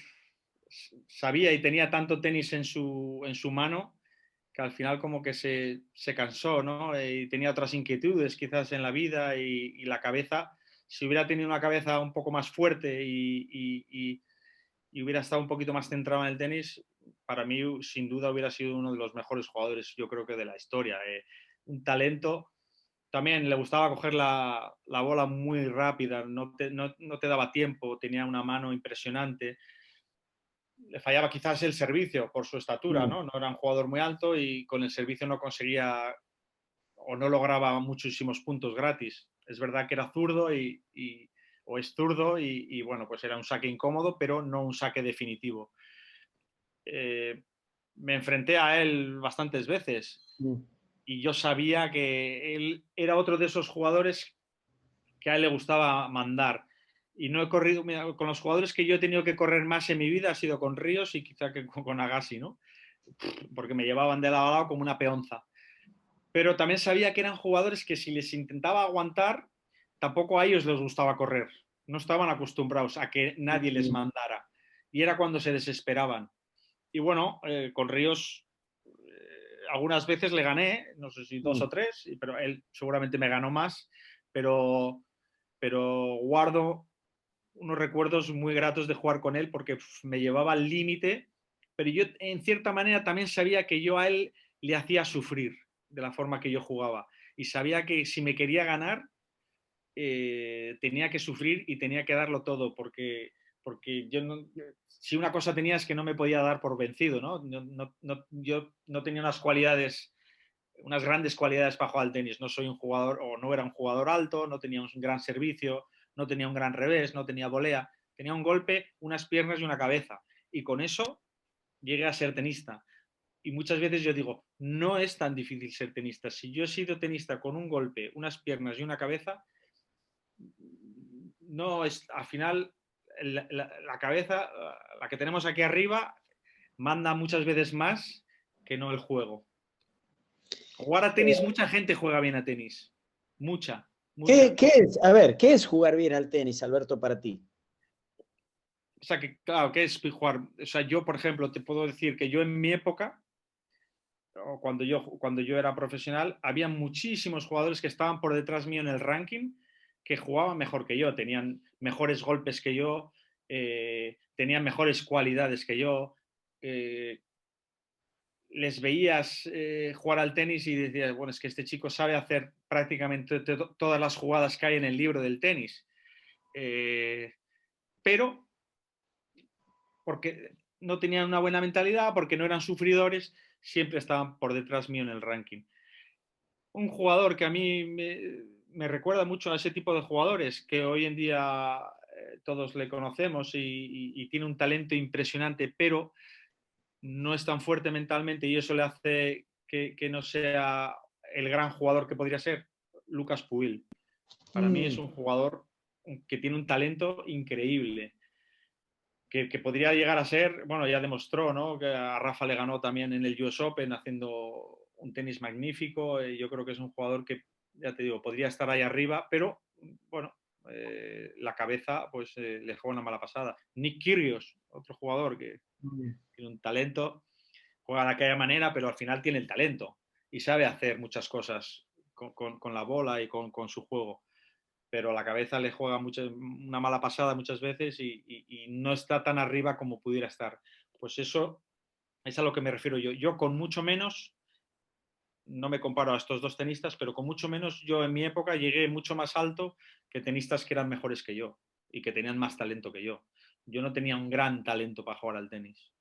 sabía y tenía tanto tenis en su mano que al final como que se cansó, ¿no? Y tenía otras inquietudes quizás en la vida y la cabeza, si hubiera tenido una cabeza un poco más fuerte y hubiera estado un poquito más centrado en el tenis, para mí sin duda hubiera sido uno de los mejores jugadores, yo creo que de la historia. Un talento. También le gustaba coger la bola muy rápida, no te daba tiempo, tenía una mano impresionante. Le fallaba quizás el servicio por su estatura, ¿no? No era un jugador muy alto y con el servicio no conseguía o no lograba muchísimos puntos gratis. Es verdad que era zurdo o es zurdo y bueno, pues era un saque incómodo, pero no un saque definitivo. Me enfrenté a él bastantes veces y yo sabía que él era otro de esos jugadores que a él le gustaba mandar. Y no he corrido, mira, con los jugadores que yo he tenido que correr más en mi vida ha sido con Ríos y quizá que con Agassi, ¿no? Porque me llevaban de lado a lado como una peonza. Pero también sabía que eran jugadores que si les intentaba aguantar, tampoco a ellos les gustaba correr. No estaban acostumbrados a que nadie les mandara. Y era cuando se desesperaban. Y bueno, con Ríos algunas veces le gané, no sé si 2 o 3, pero él seguramente me ganó más, pero guardo unos recuerdos muy gratos de jugar con él porque me llevaba al límite, pero yo en cierta manera también sabía que yo a él le hacía sufrir de la forma que yo jugaba y sabía que si me quería ganar tenía que sufrir y tenía que darlo todo porque yo no, si una cosa tenía es que no me podía dar por vencido, ¿no? Yo no tenía unas grandes cualidades para jugar al tenis. No soy un jugador, o no era un jugador alto, no tenía un gran servicio, no tenía un gran revés, no tenía volea. Tenía un golpe, unas piernas y una cabeza. Y con eso llegué a ser tenista. Y muchas veces yo digo, no es tan difícil ser tenista. Si yo he sido tenista con un golpe, unas piernas y una cabeza, no es, al final, la cabeza, la que tenemos aquí arriba, manda muchas veces más que no el juego. Jugar a tenis, mucha gente juega bien a tenis. Mucha, mucha. ¿Qué es? A ver, ¿qué es jugar bien al tenis, Alberto, para ti? O sea, que claro, ¿qué es jugar? O sea, yo, por ejemplo, te puedo decir que yo en mi época, o cuando yo era profesional, había muchísimos jugadores que estaban por detrás mío en el ranking que jugaban mejor que yo, tenían mejores golpes que yo, tenían mejores cualidades que yo. Eh, Les veías jugar al tenis y decías, bueno, es que este chico sabe hacer prácticamente todas las jugadas que hay en el libro del tenis. Pero porque no tenían una buena mentalidad, porque no eran sufridores, siempre estaban por detrás mío en el ranking. Un jugador que a mí me recuerda mucho a ese tipo de jugadores que hoy en día todos le conocemos y tiene un talento impresionante, pero no es tan fuerte mentalmente y eso le hace que no sea el gran jugador que podría ser. Lucas Puig. Para mí es un jugador que tiene un talento increíble, que podría llegar a ser, bueno, ya demostró, ¿no? Que a Rafa le ganó también en el US Open haciendo un tenis magnífico. Yo creo que es un jugador que, ya te digo, podría estar ahí arriba, pero bueno, la cabeza pues le juega una mala pasada. Nick Kyrgios, otro jugador que tiene un talento, juega de aquella manera, pero al final tiene el talento y sabe hacer muchas cosas con la bola y con su juego, pero la cabeza le juega una mala pasada muchas veces y no está tan arriba como pudiera estar. Pues eso es a lo que me refiero yo. Yo con mucho menos, no me comparo a estos dos tenistas, pero con mucho menos yo en mi época llegué mucho más alto que tenistas que eran mejores que yo y que tenían más talento que yo. Yo no tenía un gran talento para jugar al tenis.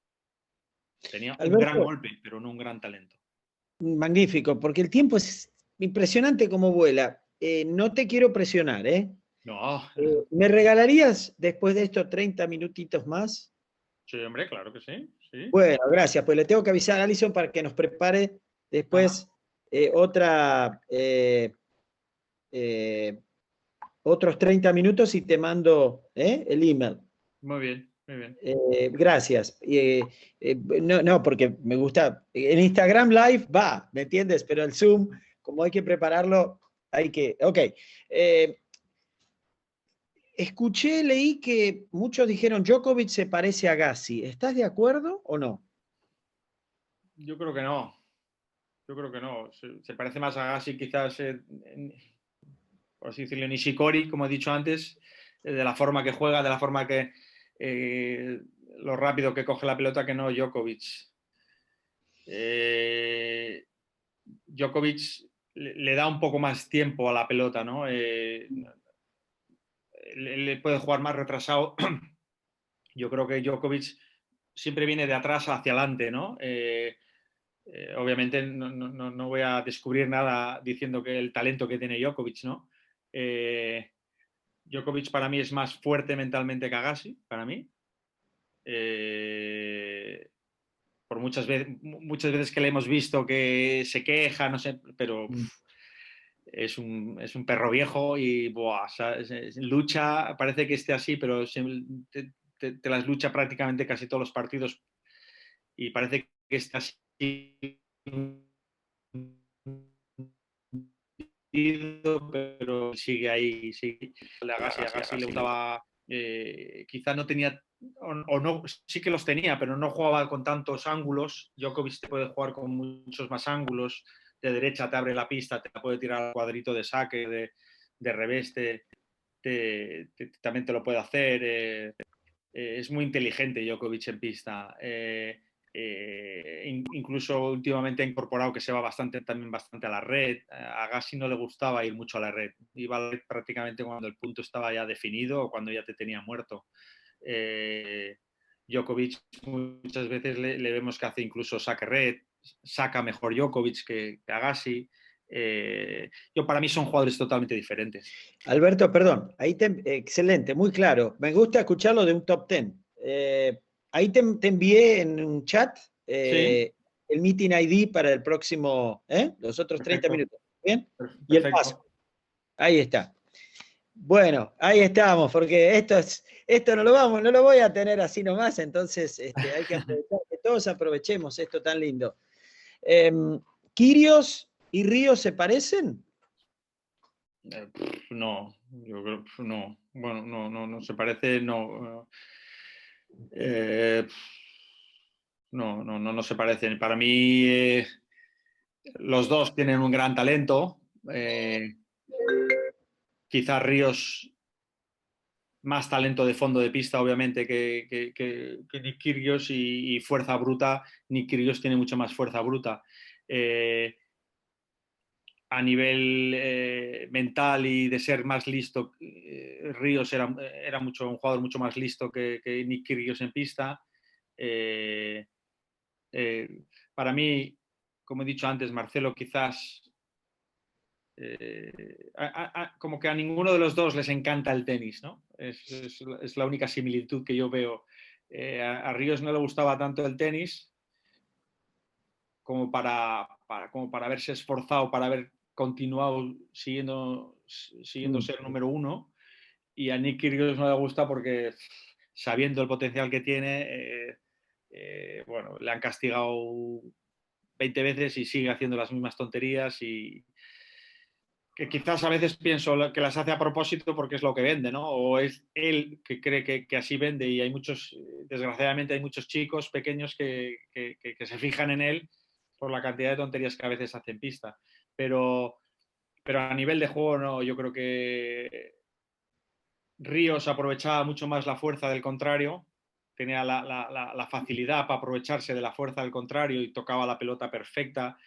Tenía un gran Alberto, golpe, pero no un gran talento. magnífico, porque el tiempo es impresionante como vuela. No te quiero presionar, ¿eh? No, ¿Me regalarías después de estos 30 minutitos más? sí, hombre, claro que sí, sí. Bueno, gracias. Pues le tengo que avisar a Alison para que nos prepare Ajá. después otra, eh, otros 30 minutos y te mando el email. Muy bien, muy bien. Gracias. No, no, porque me gusta. En Instagram Live va, ¿me entiendes? Pero el Zoom, como hay que prepararlo, hay que. Ok. Escuché, leí que muchos dijeron Djokovic se parece a Gassi. ¿Estás de acuerdo o no? Yo creo que no. Yo creo que no. Se parece más a Gassi, quizás, por así decirlo, Nishikori, como he dicho antes, de la forma que juega, de la forma que eh, lo rápido que coge la pelota, que no Djokovic. Eh, Djokovic le da un poco más tiempo a la pelota, ¿no? Le puede jugar más retrasado. Yo creo que Djokovic siempre viene de atrás hacia adelante, ¿no? Obviamente no voy a descubrir nada diciendo que el talento que tiene Djokovic, ¿no? Djokovic para mí es más fuerte mentalmente que Agassi, para mí. Eh, por muchas veces que le hemos visto que se queja, no sé, pero es un perro viejo y buah, lucha, parece que esté así, pero te las lucha prácticamente casi todos los partidos y parece que está así, pero sigue ahí, sigue. A Gassi le gustaba, quizá no tenía, o no, sí que los tenía, pero no jugaba con tantos ángulos. Djokovic te puede jugar con muchos más ángulos. De derecha te abre la pista, te puede tirar al cuadrito de saque, de revés, también te lo puede hacer. Es muy inteligente Djokovic en pista. Incluso últimamente ha incorporado que se va también bastante a la red. A Gassi no le gustaba ir mucho a la red. Iba a la red prácticamente cuando el punto estaba ya definido o cuando ya te tenía muerto. Djokovic muchas veces le vemos que hace incluso saque red, saca mejor Djokovic que Agassi. Para mí son jugadores totalmente diferentes. Alberto, perdón, excelente, muy claro. Me gusta escucharlo de un top 10. Ahí te envié en un chat Sí, el meeting ID para el próximo, los otros 30 perfecto, minutos. ¿Bien? Y el paso. perfecto. Ahí está. Bueno, ahí estamos, porque esto no lo voy a tener así nomás, entonces hay que aprovechar, que todos aprovechemos esto tan lindo. ¿Kirios y Ríos se parecen? No, yo creo no. Bueno, no se parece, no. Eh, no se parecen. Para mí, los dos tienen un gran talento. Quizás Ríos más talento de fondo de pista, obviamente, que Nick Kyrgios y fuerza bruta. Nick Kyrgios tiene mucha más fuerza bruta. A nivel mental y de ser más listo, Ríos era un jugador mucho más listo que Nick Kyrgios en pista. Eh, para mí, como he dicho antes, Marcelo quizás como que a ninguno de los dos les encanta el tenis, ¿no? Es la única similitud que yo veo. A Ríos no le gustaba tanto el tenis como para haberse esforzado, para haber continuado siguiendo ser número uno, y a Nick Kyrgios no le gusta porque, sabiendo el potencial que tiene, bueno, le han castigado 20 veces y sigue haciendo las mismas tonterías, y que quizás a veces pienso que las hace a propósito porque es lo que vende, ¿no? O es él que cree que así vende, y hay muchos, desgraciadamente hay muchos chicos pequeños que se fijan en él por la cantidad de tonterías que a veces hace en pista. Pero, pero a nivel de juego, no, yo creo que Ríos aprovechaba mucho más la fuerza del contrario, tenía la facilidad para aprovecharse de la fuerza del contrario y tocaba la pelota perfecta,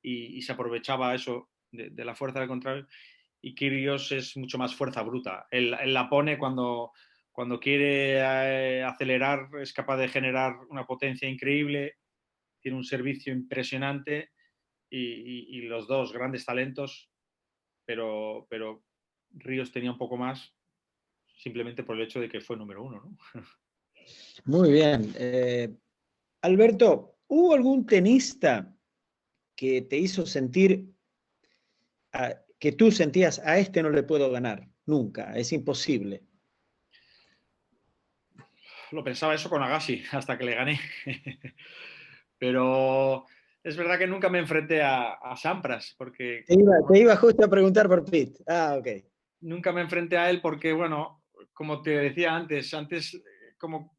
y se aprovechaba eso de la fuerza del contrario. Y Kyrgios es mucho más fuerza bruta. Él la pone cuando quiere acelerar, es capaz de generar una potencia increíble, tiene un servicio impresionante, y los dos grandes talentos, pero Ríos tenía un poco más simplemente por el hecho de que fue número uno, ¿no? Muy bien. Alberto, ¿hubo algún tenista que te hizo sentir que tú sentías a este no le puedo ganar? Nunca, es imposible. Lo pensaba eso con Agassi hasta que le gané. Pero es verdad que nunca me enfrenté a Sampras, porque Te iba justo a preguntar por Pete. Ah, ok. nunca me enfrenté a él porque, bueno, como te decía antes como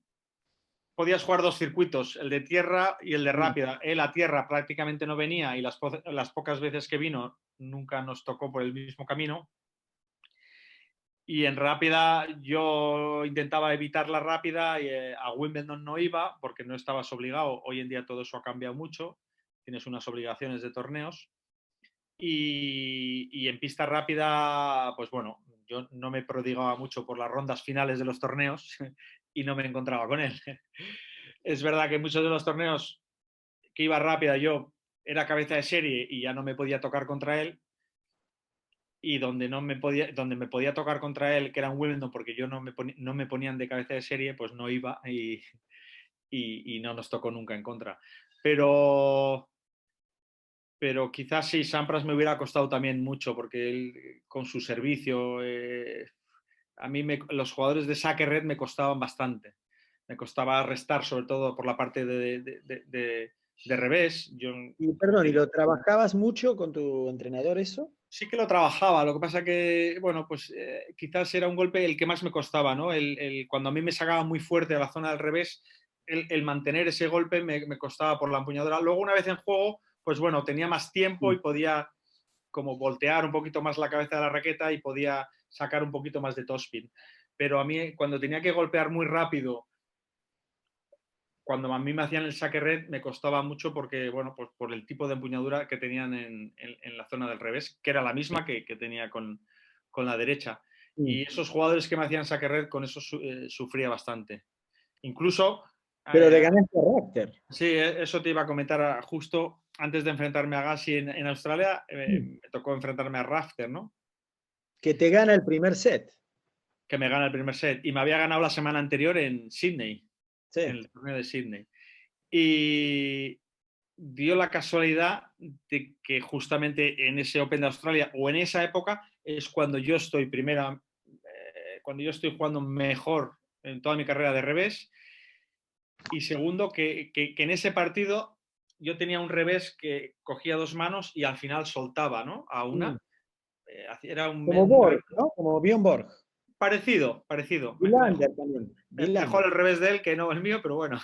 podías jugar dos circuitos, el de tierra y el de rápida. Él a tierra prácticamente no venía, y las pocas veces que vino nunca nos tocó por el mismo camino. Y en rápida yo intentaba evitar la rápida, y a Wimbledon no iba porque no estabas obligado. Hoy en día todo eso ha cambiado mucho, tienes unas obligaciones de torneos. Y en pista rápida, pues bueno, yo no me prodigaba mucho por las rondas finales de los torneos y no me encontraba con él. Es verdad que muchos de los torneos que iba rápida yo era cabeza de serie y ya no me podía tocar contra él, y donde me podía tocar contra él, que era un Wimbledon, porque yo no me ponían de cabeza de serie, pues no iba, y no nos tocó nunca en contra. Pero quizás sí, Sampras me hubiera costado también mucho, porque él con su servicio, a mí los jugadores de saque red me costaban bastante. Me costaba restar, sobre todo por la parte de revés. Y perdón, ¿y lo trabajabas mucho con tu entrenador eso? Sí que lo trabajaba, lo que pasa que, bueno, pues quizás era un golpe el que más me costaba, ¿no? Cuando a mí me sacaba muy fuerte a la zona del revés, el mantener ese golpe me costaba por la empuñadura. Luego, una vez en juego, pues bueno, tenía más tiempo y podía como voltear un poquito más la cabeza de la raqueta y podía sacar un poquito más de topspin. Pero a mí, cuando tenía que golpear muy rápido, cuando a mí me hacían el saque red, me costaba mucho porque, bueno, pues por el tipo de empuñadura que tenían en la zona del revés, que era la misma que tenía con la derecha. Y esos jugadores que me hacían saque red, con eso sufría bastante. Incluso, Pero le ganaste a Rafter. sí, eso te iba a comentar justo antes de enfrentarme a Gassi en Australia, me tocó enfrentarme a Rafter, ¿no? Que te gana el primer set. Que me gana el primer set. Y me había ganado la semana anterior en Sydney, Sí. en el torneo de Sydney. Y dio la casualidad de que justamente en ese Open de Australia, o en esa época, es cuando yo estoy cuando yo estoy jugando mejor en toda mi carrera de revés. Y segundo, que en ese partido yo tenía un revés que cogía dos manos y al final soltaba, ¿no? A una. Era Como Borg, ¿no? Como Bjorn Borg. Parecido, parecido. Wilander también. Mejor Wilander. el revés de él que no el mío, pero bueno.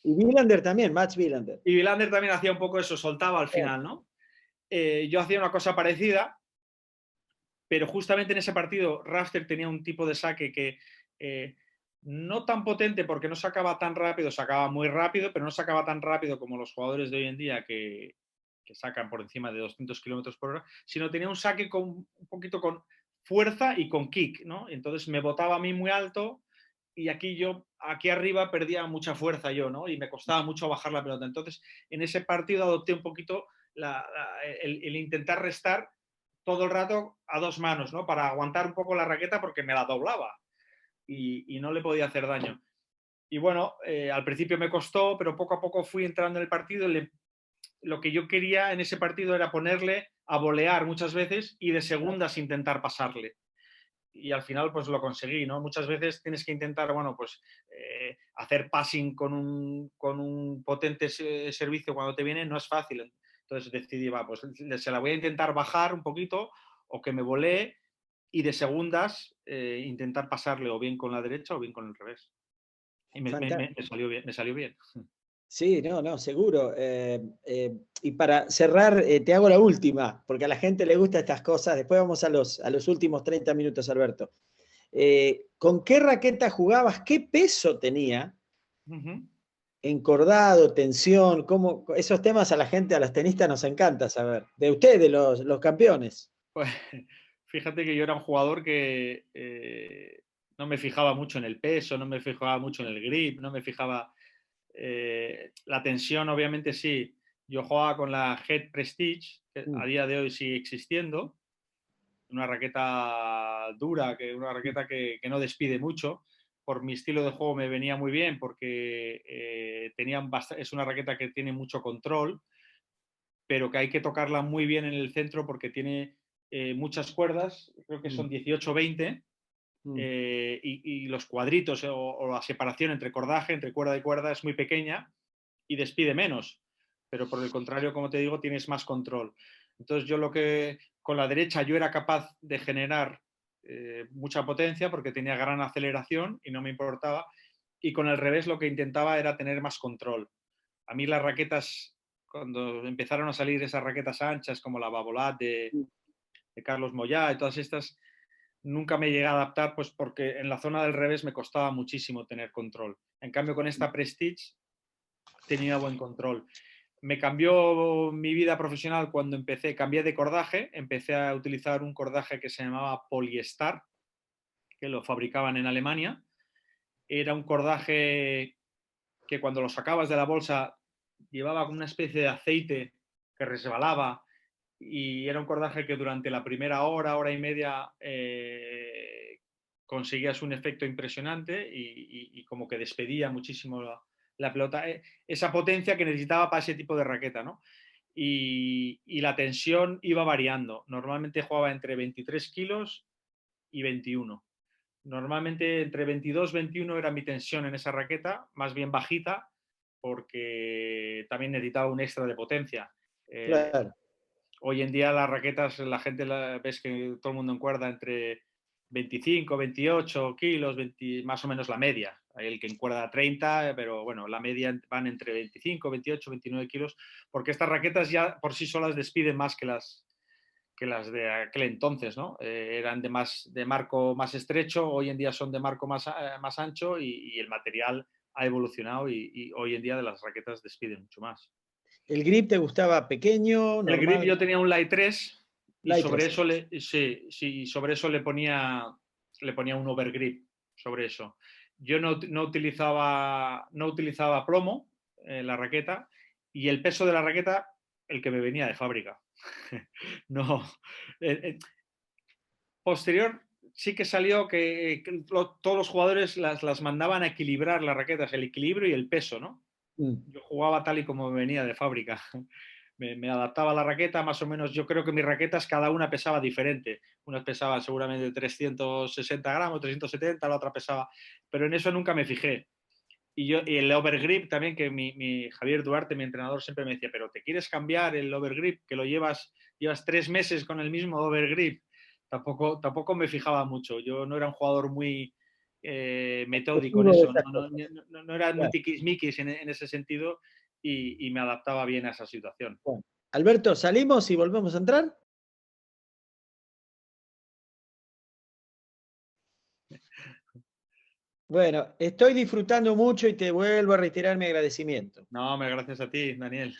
Y Wilander también, Mats Wilander. Y Villander también hacía un poco eso, soltaba al final, ¿no? Yo hacía una cosa parecida, pero justamente en ese partido Rafter tenía un tipo de saque que no tan potente porque no sacaba tan rápido, sacaba muy rápido, pero no sacaba tan rápido como los jugadores de hoy en día que sacan por encima de 200 kilómetros por hora, sino tenía un saque con un poquito con fuerza y con kick, ¿no? Entonces me botaba a mí muy alto y aquí arriba perdía mucha fuerza yo, ¿no? Y me costaba mucho bajar la pelota. Entonces, en ese partido adopté un poquito el intentar restar todo el rato a dos manos, ¿no? Para aguantar un poco la raqueta porque me la doblaba y no le podía hacer daño. Y bueno, al principio me costó, pero poco a poco fui entrando en el partido. Lo que yo quería en ese partido era ponerle a volear muchas veces y de segundas intentar pasarle. Y al final pues lo conseguí, ¿no? Muchas veces tienes que intentar, bueno, pues hacer passing con un potente servicio cuando te viene no es fácil. Entonces decidí, va, pues se la voy a intentar bajar un poquito o que me volee y de segundas intentar pasarle o bien con la derecha o bien con el revés. Y me salió bien, me salió bien. Sí, no, no, seguro. Y para cerrar, te hago la última, porque a la gente le gustan estas cosas. Después vamos a los últimos 30 minutos, Alberto. ¿Con qué raqueta jugabas? ¿Qué peso tenía? Encordado, tensión, cómo, esos temas a la gente, a los tenistas nos encanta saber. De ustedes, los campeones. Pues fíjate que yo era un jugador que no me fijaba mucho en el peso, no me fijaba mucho en el grip, no me fijaba la tensión, obviamente sí. Yo jugaba con la Head Prestige, que a día de hoy sigue existiendo, una raqueta dura, una raqueta que no despide mucho. Por mi estilo de juego me venía muy bien porque es una raqueta que tiene mucho control, pero que hay que tocarla muy bien en el centro porque tiene muchas cuerdas, creo que son 18-20, y los cuadritos o la separación entre cordaje, entre cuerda y cuerda es muy pequeña y despide menos, pero por el contrario, como te digo, tienes más control. Entonces con la derecha yo era capaz de generar mucha potencia porque tenía gran aceleración y no me importaba, y con el revés lo que intentaba era tener más control. A mí las raquetas, cuando empezaron a salir esas raquetas anchas como la Babolat de Carlos Moyá y todas estas, nunca me llegué a adaptar pues porque en la zona del revés me costaba muchísimo tener control. En cambio, con esta Prestige tenía buen control. Me cambió mi vida profesional cuando cambié de cordaje, empecé a utilizar un cordaje que se llamaba Polyestar, que lo fabricaban en Alemania. Era un cordaje que cuando lo sacabas de la bolsa llevaba una especie de aceite que resbalaba y era un cordaje que durante la primera hora y media conseguías un efecto impresionante y como que despedía muchísimo la pelota, esa potencia que necesitaba para ese tipo de raqueta, ¿no? Y la tensión iba variando. Normalmente jugaba entre 23 kilos y 21. Normalmente entre 22 y 21 era mi tensión en esa raqueta, más bien bajita, porque también necesitaba un extra de potencia. Claro. Hoy en día las raquetas, la gente ves que todo el mundo encuerda entre 25, 28 kilos, más o menos la media. Hay el que encuerda 30, pero bueno, la media van entre 25, 28, 29 kilos, porque estas raquetas ya por sí solas despiden más que las de aquel entonces, ¿no? Eran de marco más estrecho, hoy en día son de marco más ancho y el material ha evolucionado y hoy en día de las raquetas despiden mucho más. ¿El grip te gustaba pequeño, El grip normal? yo tenía un Light 3 y Light sobre 3. eso sobre eso le ponía un overgrip sobre eso. Yo no utilizaba plomo en la raqueta y el peso de la raqueta el que me venía de fábrica. No. Posterior sí que salió que todos los jugadores las mandaban a equilibrar las raquetas, el equilibrio y el peso, ¿no? Yo jugaba tal y como me venía de fábrica. Me adaptaba a la raqueta, más o menos. Yo creo que mis raquetas cada una pesaba diferente. Una pesaba seguramente 360 gramos, 370, la otra pesaba. Pero en eso nunca me fijé. Y el overgrip también, que mi Javier Duarte, mi entrenador, siempre me decía, pero ¿te quieres cambiar el overgrip? Que llevas 3 meses con el mismo overgrip. tampoco me fijaba mucho. Yo no era un jugador muy metódico en Objetivo de eso, esas cosas. no era muy Claro. tiquismiquis en ese sentido y me adaptaba bien a esa situación. Bueno. Alberto, ¿salimos y volvemos a entrar? Bueno, estoy disfrutando mucho y te vuelvo a reiterar mi agradecimiento. No, gracias a ti, Daniel.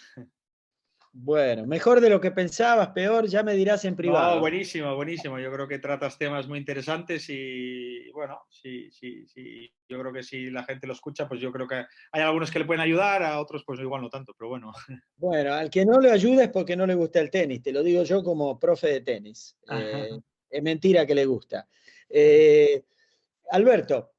Bueno, mejor de lo que pensabas, peor, ya me dirás en No, privado. buenísimo, buenísimo. Yo creo que tratas temas muy interesantes y bueno, sí, sí, sí. Yo creo que si la gente lo escucha, pues yo creo que hay algunos que le pueden ayudar, a otros pues igual no tanto, pero bueno. Bueno, al que no le ayuda es porque no le gusta el tenis, te lo digo yo como profe de tenis. Es mentira que le gusta. Eh, Alberto,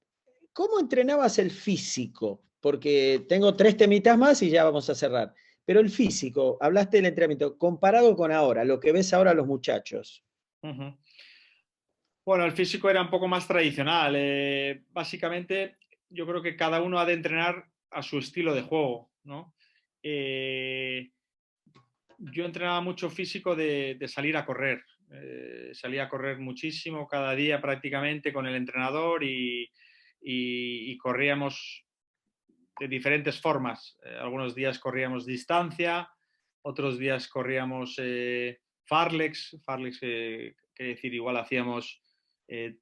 ¿cómo entrenabas el físico? Porque tengo 3 temitas más y ya vamos a cerrar. Pero el físico, hablaste del entrenamiento, comparado con ahora, lo que ves ahora los muchachos. Bueno, el físico era un poco más tradicional. Básicamente, yo creo que cada uno ha de entrenar a su estilo de juego, ¿no? Eh, yo entrenaba mucho físico de salir a correr. Salía a correr muchísimo cada día prácticamente con el entrenador y corríamos de diferentes formas. Algunos días corríamos distancia, otros días corríamos farlex. Farlex quiere decir igual hacíamos 1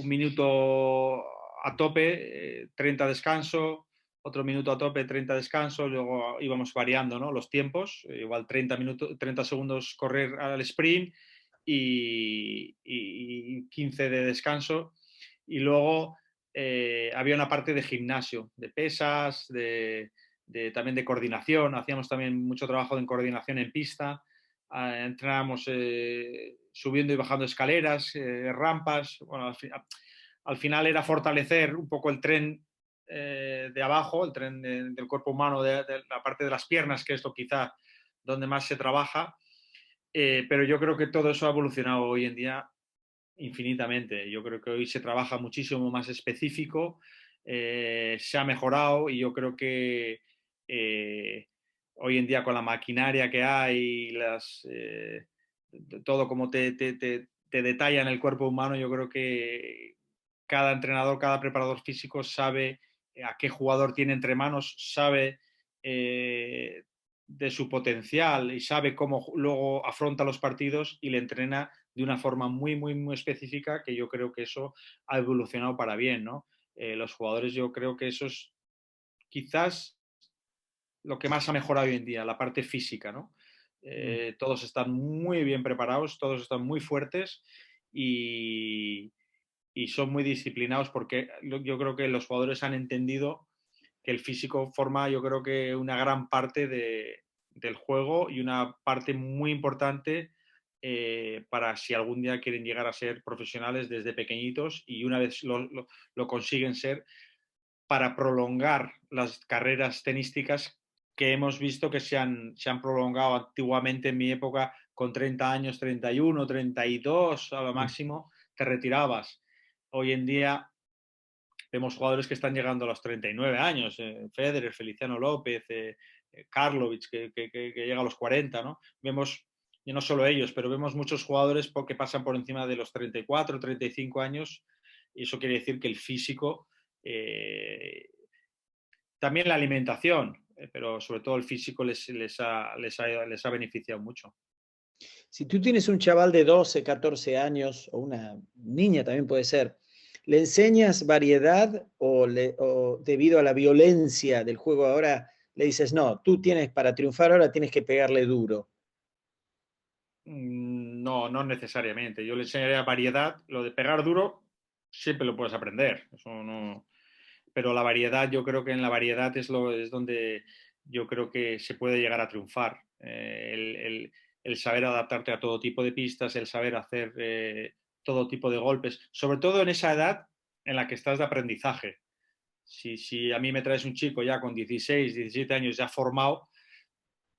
minuto a tope, 30 descanso, otro minuto a tope, 30 descanso, luego íbamos variando, ¿no? Los tiempos, igual 30 segundos correr al sprint y 15 de descanso. Y luego había una parte de gimnasio, de pesas, también de coordinación. Hacíamos también mucho trabajo en coordinación en pista. Entrenábamos subiendo y bajando escaleras, rampas. Bueno, al final era fortalecer un poco el tren de abajo, el tren del cuerpo humano, de la parte de las piernas, que es lo quizá donde más se trabaja. Pero yo creo que todo eso ha evolucionado hoy en día infinitamente. Yo creo que hoy se trabaja muchísimo más específico, se ha mejorado y yo creo que hoy en día con la maquinaria que hay, todo como te detalla en el cuerpo humano, yo creo que cada entrenador, cada preparador físico sabe a qué jugador tiene entre manos, sabe de su potencial y sabe cómo luego afronta los partidos y le entrena de una forma muy, muy, muy específica, que yo creo que eso ha evolucionado para bien, ¿no? Los jugadores, yo creo que eso es quizás lo que más ha mejorado hoy en día, la parte física, ¿no? Todos están muy bien preparados, todos están muy fuertes y son muy disciplinados porque yo creo que los jugadores han entendido que el físico forma, yo creo que una gran parte del juego y una parte muy importante para si algún día quieren llegar a ser profesionales desde pequeñitos y una vez lo consiguen ser, para prolongar las carreras tenísticas que hemos visto que se han prolongado antiguamente en mi época con 30 años, 31, 32 a lo máximo, te retirabas. Hoy en día vemos jugadores que están llegando a los 39 años, Federer, Feliciano López, Karlovic, que llega a los 40, ¿no? Vemos, y no solo ellos, pero vemos muchos jugadores que pasan por encima de los 34, 35 años, y eso quiere decir que el físico, también la alimentación, pero sobre todo el físico les ha beneficiado mucho. Si tú tienes un chaval de 12, 14 años, o una niña también puede ser, ¿le enseñas variedad o debido a la violencia del juego ahora le dices, no, tú tienes para triunfar ahora tienes que pegarle duro? No, no necesariamente. Yo le enseñaría variedad. Lo de pegar duro siempre lo puedes aprender. Eso no. Pero la variedad, yo creo que en la variedad es donde yo creo que se puede llegar a triunfar. El saber adaptarte a todo tipo de pistas, el saber hacer todo tipo de golpes, sobre todo en esa edad en la que estás de aprendizaje. Si a mí me traes un chico ya con 16, 17 años ya formado,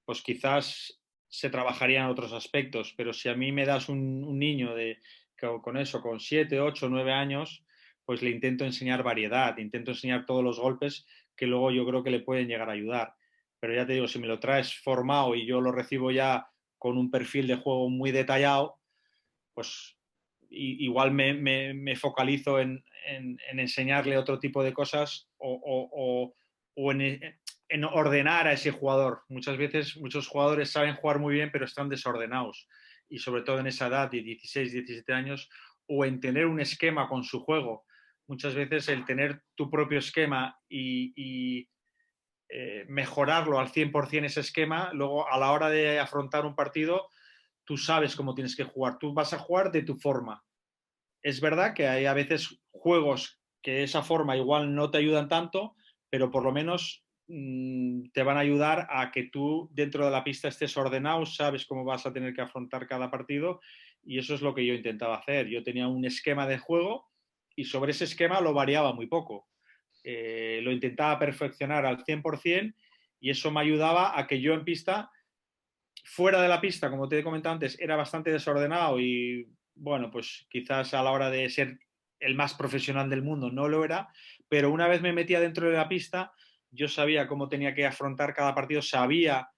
pues quizás se trabajarían otros aspectos, pero si a mí me das un niño con eso, con 7, 8, 9 años, pues le intento enseñar variedad, intento enseñar todos los golpes que luego yo creo que le pueden llegar a ayudar. Pero ya te digo, si me lo traes formado y yo lo recibo ya con un perfil de juego muy detallado, pues igual me focalizo en enseñarle otro tipo de cosas o en ordenar a ese jugador. Muchas veces muchos jugadores saben jugar muy bien, pero están desordenados. Y sobre todo en esa edad de 16, 17 años, o en tener un esquema con su juego. Muchas veces el tener tu propio esquema y mejorarlo al 100% ese esquema, luego a la hora de afrontar un partido, tú sabes cómo tienes que jugar. Tú vas a jugar de tu forma. Es verdad que hay a veces juegos que esa forma igual no te ayudan tanto, pero por lo menos te van a ayudar a que tú dentro de la pista estés ordenado, sabes cómo vas a tener que afrontar cada partido y eso es lo que yo intentaba hacer. Yo tenía un esquema de juego y sobre ese esquema lo variaba muy poco. Lo intentaba perfeccionar al 100% y eso me ayudaba a que yo en pista, fuera de la pista, como te he comentado antes, era bastante desordenado y bueno, pues quizás a la hora de ser el más profesional del mundo no lo era, pero una vez me metía dentro de la pista, yo sabía cómo tenía que afrontar cada partido, sabía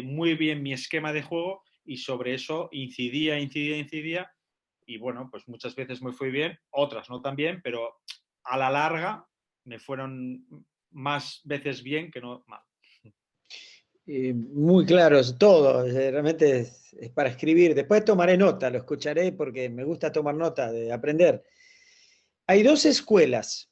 muy bien mi esquema de juego y sobre eso incidía y bueno, pues muchas veces me fue bien, otras no tan bien, pero a la larga me fueron más veces bien que no mal. Muy claros, todo, realmente es para escribir. Después tomaré nota, lo escucharé porque me gusta tomar nota, de aprender. Hay dos escuelas.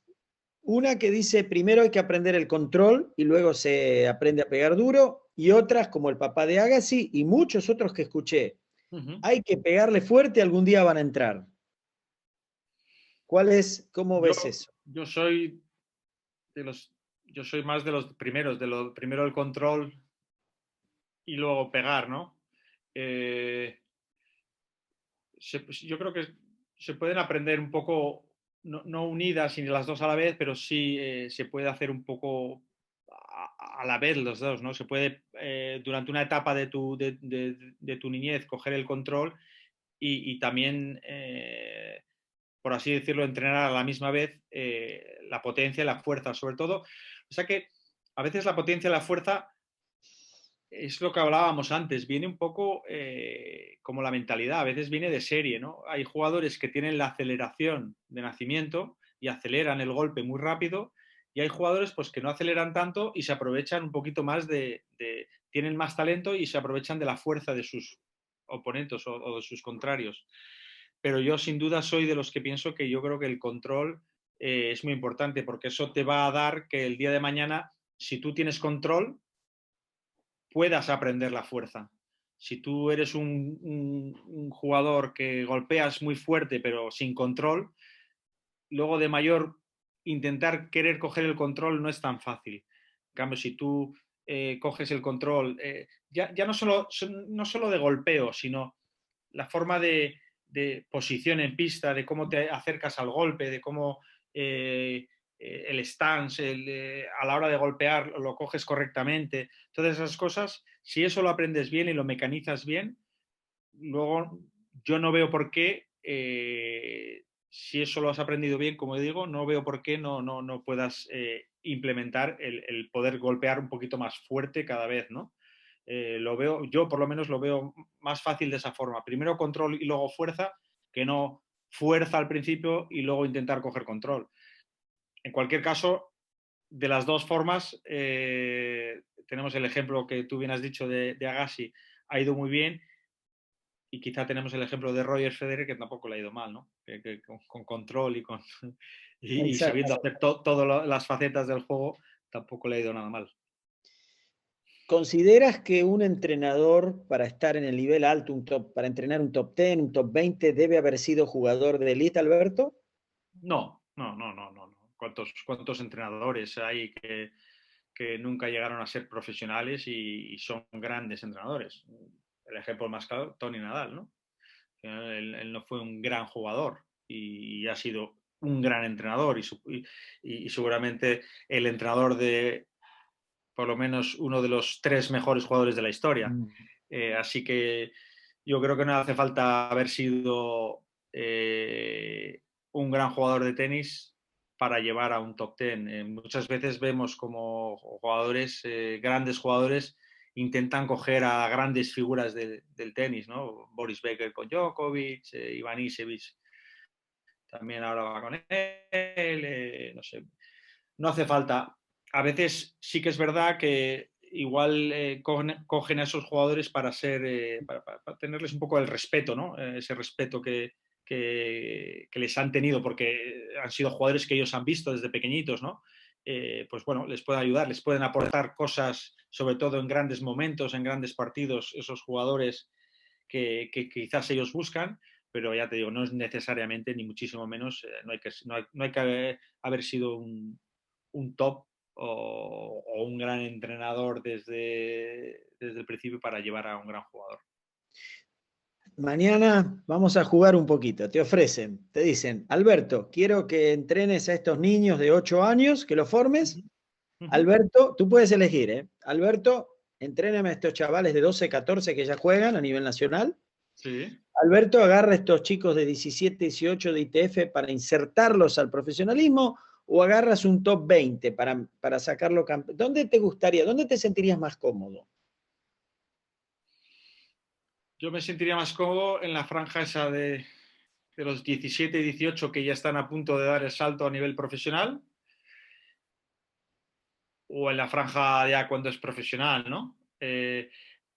Una que dice primero hay que aprender el control y luego se aprende a pegar duro, y otras como el papá de Agassi y muchos otros que escuché. Uh -huh. Hay que pegarle fuerte, algún día van a entrar. ¿Cómo ves eso? Yo soy de los, yo soy más de lo primero el control y luego pegar, ¿no? Eh, yo creo que se pueden aprender un poco, no unidas y las dos a la vez, pero sí se puede hacer un poco a la vez los dos, ¿no? Se puede durante una etapa de tu niñez coger el control y también, por así decirlo, entrenar a la misma vez la potencia y la fuerza, sobre todo. O sea que a veces la potencia y la fuerza es lo que hablábamos antes, viene un poco como la mentalidad, a veces viene de serie, ¿no? Hay jugadores que tienen la aceleración de nacimiento y aceleran el golpe muy rápido y hay jugadores pues que no aceleran tanto y se aprovechan un poquito más tienen más talento y se aprovechan de la fuerza de sus oponentes o de sus contrarios. Pero yo sin duda soy de los que pienso que yo creo que el control es muy importante porque eso te va a dar que el día de mañana, si tú tienes control, puedas aprender la fuerza. Si tú eres un jugador que golpeas muy fuerte pero sin control, luego de mayor intentar querer coger el control no es tan fácil. En cambio, si tú coges el control, ya no solo de golpeo, sino la forma de posición en pista, de cómo te acercas al golpe, de cómo el stance, a la hora de golpear lo coges correctamente, todas esas cosas, si eso lo aprendes bien y lo mecanizas bien, luego yo no veo por qué, si eso lo has aprendido bien, como digo, no veo por qué no puedas implementar el poder golpear un poquito más fuerte cada vez, ¿no? Lo veo, yo por lo menos lo veo más fácil de esa forma. Primero control y luego fuerza, que no fuerza al principio y luego intentar coger control. En cualquier caso, de las dos formas, tenemos el ejemplo que tú bien has dicho de Agassi, ha ido muy bien, y quizá tenemos el ejemplo de Roger Federer, que tampoco le ha ido mal, ¿no? Que con control y sabiendo Exacto. hacer todas las facetas del juego, tampoco le ha ido nada mal. ¿Consideras que un entrenador para estar en el nivel alto, para entrenar un top 10, un top 20, debe haber sido jugador de élite, Alberto? No. ¿Cuántos entrenadores hay que nunca llegaron a ser profesionales y son grandes entrenadores? El ejemplo más claro, Tony Nadal, ¿no? Él no fue un gran jugador y ha sido un gran entrenador y seguramente el entrenador de por lo menos uno de los 3 mejores jugadores de la historia. Así que yo creo que no hace falta haber sido un gran jugador de tenis para llevar a un top 10. Muchas veces vemos como jugadores, grandes jugadores, intentan coger a grandes figuras del tenis, ¿no? Boris Becker con Djokovic, Iván Isevich también ahora va con él, no sé, no hace falta. A veces sí que es verdad que igual cogen a esos jugadores para para tenerles un poco el respeto, ¿no? Ese respeto que les han tenido porque han sido jugadores que ellos han visto desde pequeñitos, ¿no? Pues bueno, les pueden ayudar, les pueden aportar cosas, sobre todo en grandes momentos, en grandes partidos, esos jugadores que quizás ellos buscan, pero ya te digo, no es necesariamente, ni muchísimo menos, no hay que haber sido un top o un gran entrenador desde el principio para llevar a un gran jugador. Mañana vamos a jugar un poquito. Te ofrecen, te dicen, Alberto, quiero que entrenes a estos niños de 8 años, que los formes. Alberto, tú puedes elegir, ¿eh? Alberto, entréname a estos chavales de 12, 14 que ya juegan a nivel nacional. Sí. Alberto, agarra a estos chicos de 17, 18 de ITF para insertarlos al profesionalismo, o agarras un top 20 para sacarlo campeón. ¿Dónde te gustaría, dónde te sentirías más cómodo? Yo me sentiría más cómodo en la franja esa de los 17 y 18 que ya están a punto de dar el salto a nivel profesional, o en la franja ya cuando es profesional, ¿no? En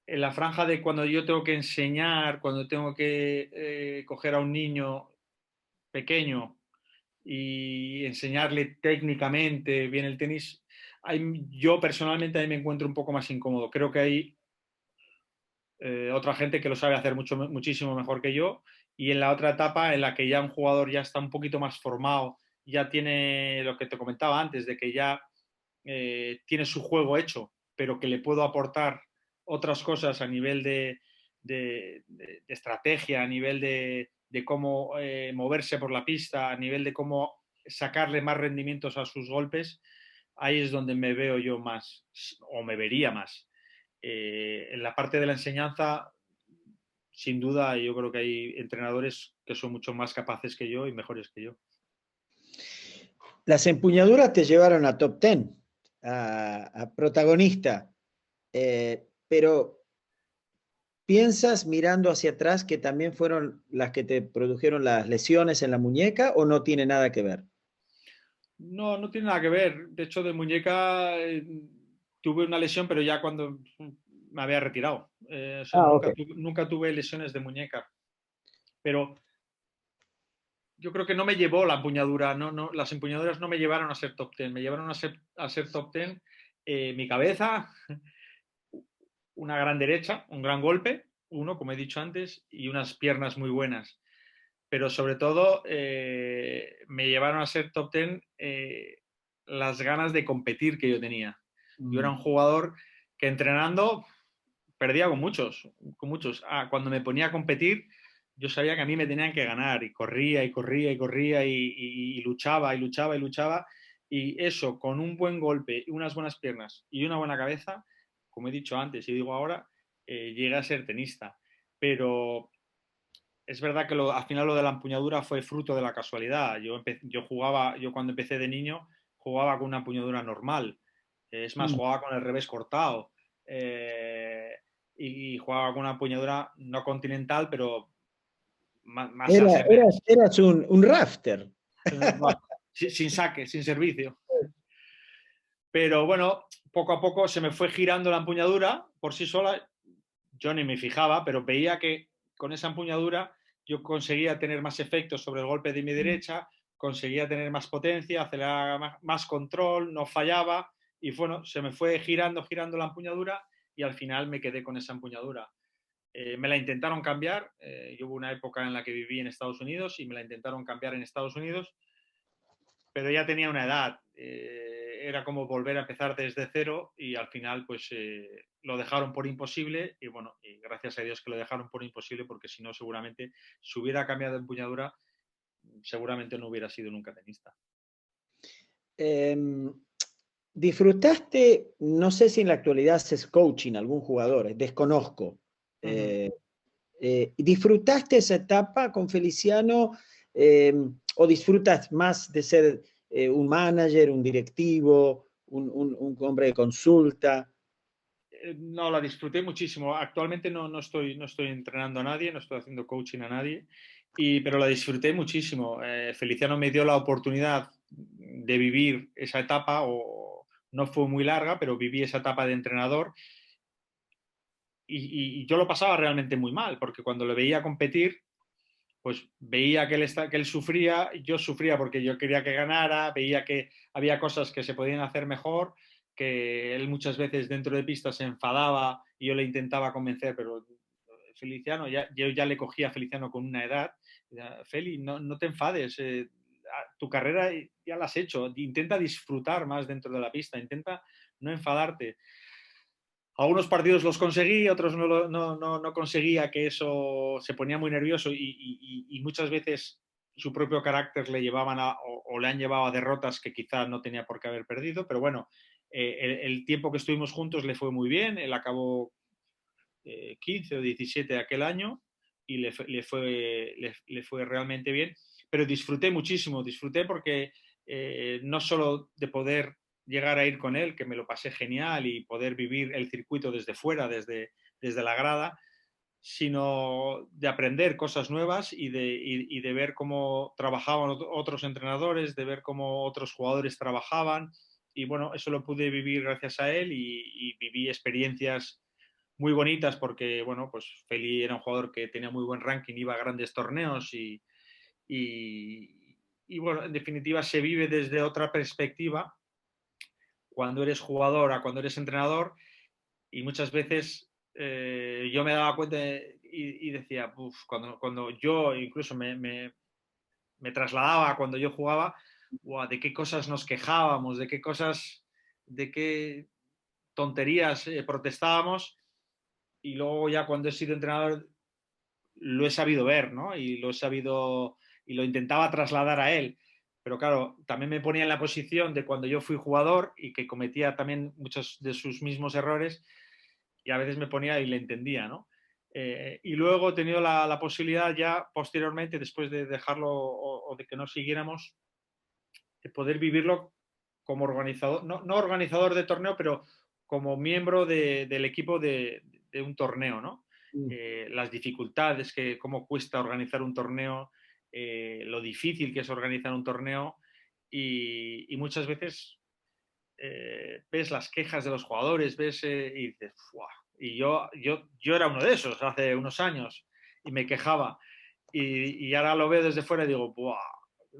la franja de cuando yo tengo que enseñar, cuando tengo que coger a un niño pequeño y enseñarle técnicamente bien el tenis, yo personalmente ahí me encuentro un poco más incómodo. Creo que hay otra gente que lo sabe hacer muchísimo mejor que yo, y en la otra etapa en la que ya un jugador ya está un poquito más formado, ya tiene lo que te comentaba antes, de que ya tiene su juego hecho, pero que le puedo aportar otras cosas a nivel de estrategia, a nivel de cómo moverse por la pista, a nivel de cómo sacarle más rendimientos a sus golpes, ahí es donde me veo yo más, o me vería más. En la parte de la enseñanza, sin duda, yo creo que hay entrenadores que son mucho más capaces que yo y mejores que yo. Las empuñaduras te llevaron a top 10, a protagonista, pero ¿piensas mirando hacia atrás que también fueron las que te produjeron las lesiones en la muñeca o no tiene nada que ver? No, no tiene nada que ver. De hecho, de muñeca tuve una lesión, pero ya cuando me había retirado. O sea, Ah, ok. nunca tuve lesiones de muñeca. Pero yo creo que no me llevó la empuñadura. No, las empuñaduras no me llevaron a ser top 10. Me llevaron a ser top 10 mi cabeza, una gran derecha, un gran golpe, uno, como he dicho antes, y unas piernas muy buenas. Pero sobre todo me llevaron a ser top 10 las ganas de competir que yo tenía. Yo era un jugador que entrenando perdía con muchos, con muchos. Cuando me ponía a competir, yo sabía que a mí me tenían que ganar y corría y corría y corría y luchaba y luchaba y luchaba. Y eso, con un buen golpe, unas buenas piernas y una buena cabeza, como he dicho antes y digo ahora, llegué a ser tenista. Pero es verdad que al final lo de la empuñadura fue fruto de la casualidad. Yo cuando empecé de niño jugaba con una empuñadura normal. Es más, jugaba con el revés cortado. Eh, y jugaba con una empuñadura no continental, pero más de hacer Eras un rafter. sin saque, sin servicio. Pero bueno, poco a poco se me fue girando la empuñadura por sí sola. Yo ni me fijaba, pero veía que con esa empuñadura yo conseguía tener más efecto sobre el golpe de mi derecha, conseguía tener más potencia, acelerar más control, no fallaba, y bueno, se me fue girando la empuñadura y al final me quedé con esa empuñadura. Me la intentaron cambiar, yo hubo una época en la que viví en Estados Unidos y me la intentaron cambiar en Estados Unidos, pero ya tenía una edad, era como volver a empezar desde cero y al final pues lo dejaron por imposible y bueno, y gracias a Dios que lo dejaron por imposible porque si no seguramente si hubiera cambiado de empuñadura seguramente no hubiera sido nunca tenista. ¿Disfrutaste, no sé si en la actualidad haces coaching a algún jugador, desconozco, ¿disfrutaste esa etapa con Feliciano o disfrutas más de ser un manager, un directivo, un hombre de consulta? No, la disfruté muchísimo. Actualmente no estoy entrenando a nadie, no estoy haciendo coaching a nadie, pero la disfruté muchísimo. Feliciano me dio la oportunidad de vivir esa etapa, o no fue muy larga, pero viví esa etapa de entrenador y yo lo pasaba realmente muy mal, porque cuando lo veía competir, pues veía que él sufría, yo sufría porque yo quería que ganara, veía que había cosas que se podían hacer mejor, que él muchas veces dentro de pista se enfadaba y yo le intentaba convencer, pero Feliciano, yo ya le cogía a Feliciano con una edad, Feli, no te enfades, tu carrera ya la has hecho, intenta disfrutar más dentro de la pista, intenta no enfadarte. Algunos partidos los conseguí, otros no conseguía, que eso se ponía muy nervioso y muchas veces su propio carácter le llevaban o le han llevado a derrotas que quizás no tenía por qué haber perdido, pero bueno, el tiempo que estuvimos juntos le fue muy bien, él acabó 15 o 17 aquel año y le fue realmente bien, pero disfruté muchísimo, disfruté porque no solo de poder llegar a ir con él, que me lo pasé genial y poder vivir el circuito desde fuera, desde la grada, sino de aprender cosas nuevas y de ver cómo trabajaban otros entrenadores, de ver cómo otros jugadores trabajaban. Y bueno, eso lo pude vivir gracias a él y viví experiencias muy bonitas porque, bueno, pues Feli era un jugador que tenía muy buen ranking, iba a grandes torneos y bueno, en definitiva se vive desde otra perspectiva cuando eres jugador a cuando eres entrenador y muchas veces yo me daba cuenta y decía, cuando yo incluso me trasladaba a cuando yo jugaba, wow, de qué cosas nos quejábamos, de qué cosas, de qué tonterías protestábamos y luego ya cuando he sido entrenador lo he sabido ver, ¿no? Y lo he sabido y lo intentaba trasladar a él. Pero claro, también me ponía en la posición de cuando yo fui jugador y que cometía también muchos de sus mismos errores y a veces me ponía y le entendía, ¿no? Y luego he tenido la posibilidad ya posteriormente, después de dejarlo o de que no siguiéramos, de poder vivirlo como organizador, no organizador de torneo, pero como miembro del equipo de un torneo, ¿no? Las dificultades, cómo cuesta organizar un torneo, lo difícil que es organizar un torneo y muchas veces ves las quejas de los jugadores, ves y dices, ¡fua! Y yo era uno de esos hace unos años y me quejaba y ahora lo veo desde fuera y digo, ¡buah!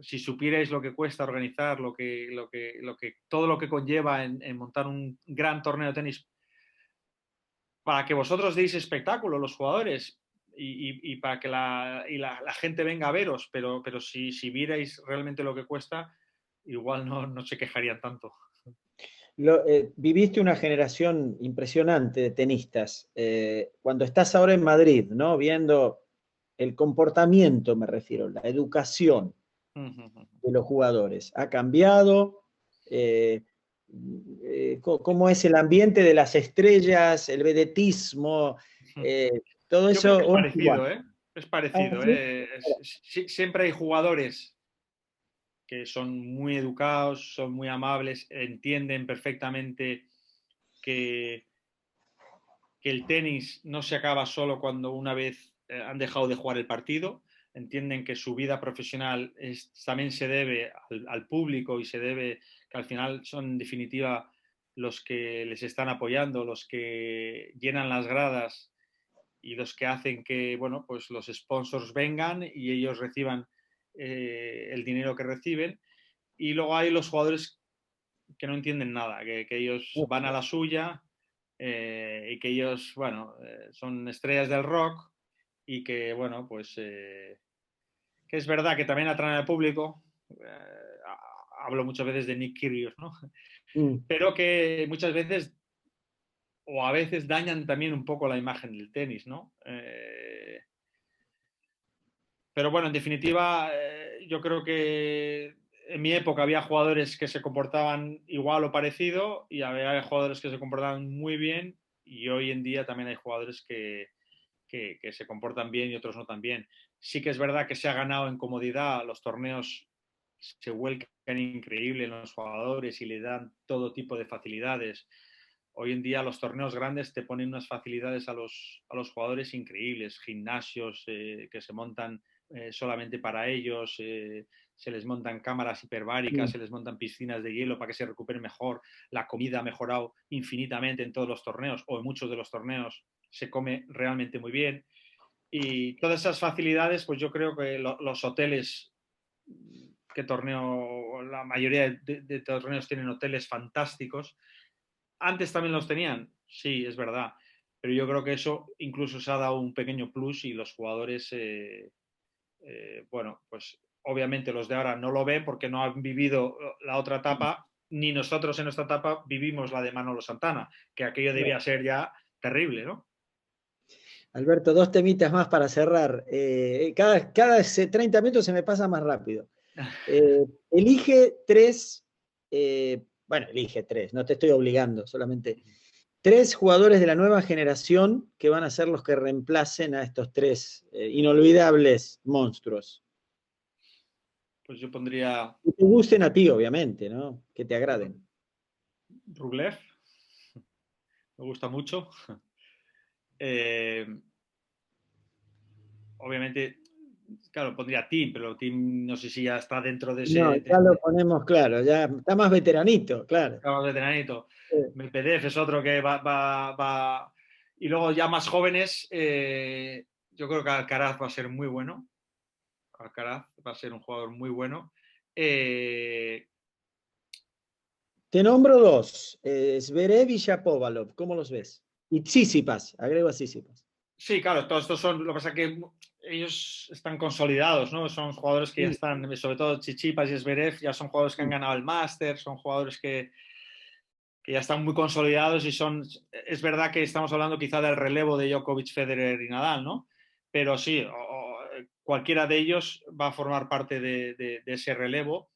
Si supierais lo que cuesta organizar, todo lo que conlleva en montar un gran torneo de tenis para que vosotros deis espectáculo, los jugadores, y para que la gente venga a veros, pero si vierais realmente lo que cuesta, igual no se quejarían tanto. Viviste una generación impresionante de tenistas. Cuando estás ahora en Madrid, ¿no? Viendo el comportamiento, me refiero, la educación de los jugadores, ¿ha cambiado? Eh, ¿Cómo es el ambiente de las estrellas, el vedetismo? Todo Yo creo eso, que es ¿o es igual? parecido, ¿eh? Es Ah, parecido, ¿sí? ¿eh? Siempre hay jugadores que son muy educados, son muy amables, entienden perfectamente que, que el tenis no se acaba solo cuando una vez han dejado de jugar el partido, entienden que su vida profesional también se debe al público y se debe que al final son en definitiva los que les están apoyando, los que llenan las gradas y los que hacen que bueno, pues los sponsors vengan y ellos reciban el dinero que reciben. Y luego hay los jugadores que no entienden nada, que ellos van a la suya y que ellos, bueno, son estrellas del rock y que, bueno, pues que es verdad que también atraen al público. Hablo muchas veces de Nick Kyrgios, ¿no? Mm. Pero que muchas veces o a veces dañan también un poco la imagen del tenis, ¿no? Pero bueno, en definitiva, yo creo que en mi época había jugadores que se comportaban igual o parecido y había jugadores que se comportaban muy bien y hoy en día también hay jugadores que se comportan bien y otros no tan bien. Sí que es verdad que se ha ganado en comodidad, los torneos se vuelcan increíble en los jugadores y le dan todo tipo de facilidades. Hoy en día los torneos grandes te ponen unas facilidades a los jugadores increíbles, gimnasios que se montan solamente para ellos, se les montan cámaras hiperbáricas, Mm. se les montan piscinas de hielo para que se recuperen mejor, la comida ha mejorado infinitamente en todos los torneos o en muchos de los torneos se come realmente muy bien. Y todas esas facilidades, pues yo creo que los hoteles, que torneo, la mayoría de torneos tienen hoteles fantásticos. Antes también los tenían, sí, es verdad, pero yo creo que eso incluso se ha dado un pequeño plus y los jugadores, bueno, pues obviamente los de ahora no lo ven porque no han vivido la otra etapa, ni nosotros en nuestra etapa vivimos la de Manolo Santana, que aquello debía ser ya terrible, ¿no? Alberto, dos temitas más para cerrar. Cada 30 minutos se me pasa más rápido. Elige tres, bueno, elige tres, no te estoy obligando, solamente tres jugadores de la nueva generación que van a ser los que reemplacen a estos tres inolvidables monstruos. Pues yo pondría Que te gusten a ti, obviamente, ¿no? Que te agraden. Rublev, me gusta mucho. Eh, obviamente, claro, pondría Tim, pero Tim no sé si ya está dentro de No, ese, ya lo ponemos claro, ya está más veteranito, claro. veteranito. Sí. Medvedev es otro que va. Y luego ya más jóvenes, yo creo que Alcaraz va a ser muy bueno. Alcaraz va a ser un jugador muy bueno. Te nombro dos, Zverev y Shapovalov, ¿cómo los ves? Y Tsitsipas, agrego a Tsitsipas. Sí, claro, todos estos son, lo que pasa es que ellos están consolidados, ¿no? Son jugadores que ya Sí, están, sobre todo Tsitsipas y Zverev, ya son jugadores que han sí. ganado el Máster, son jugadores que ya están muy consolidados y son, es verdad que estamos hablando quizá del relevo de Djokovic, Federer y Nadal, ¿no? Pero sí, cualquiera de ellos va a formar parte de ese relevo.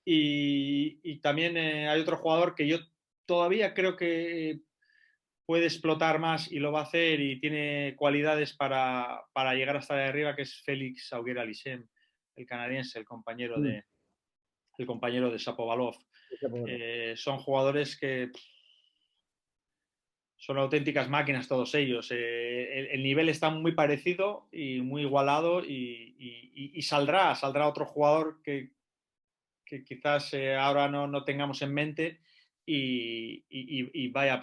Y también hay otro jugador que yo todavía creo que puede explotar más y lo va a hacer y tiene cualidades para llegar hasta de arriba, que es Félix Auger-Aliassime, el canadiense, Mm, el compañero de Shapovalov. Shapovalov. Son jugadores que son auténticas máquinas todos ellos. El nivel está muy parecido y muy igualado y saldrá otro jugador que quizás ahora no tengamos en mente y vaya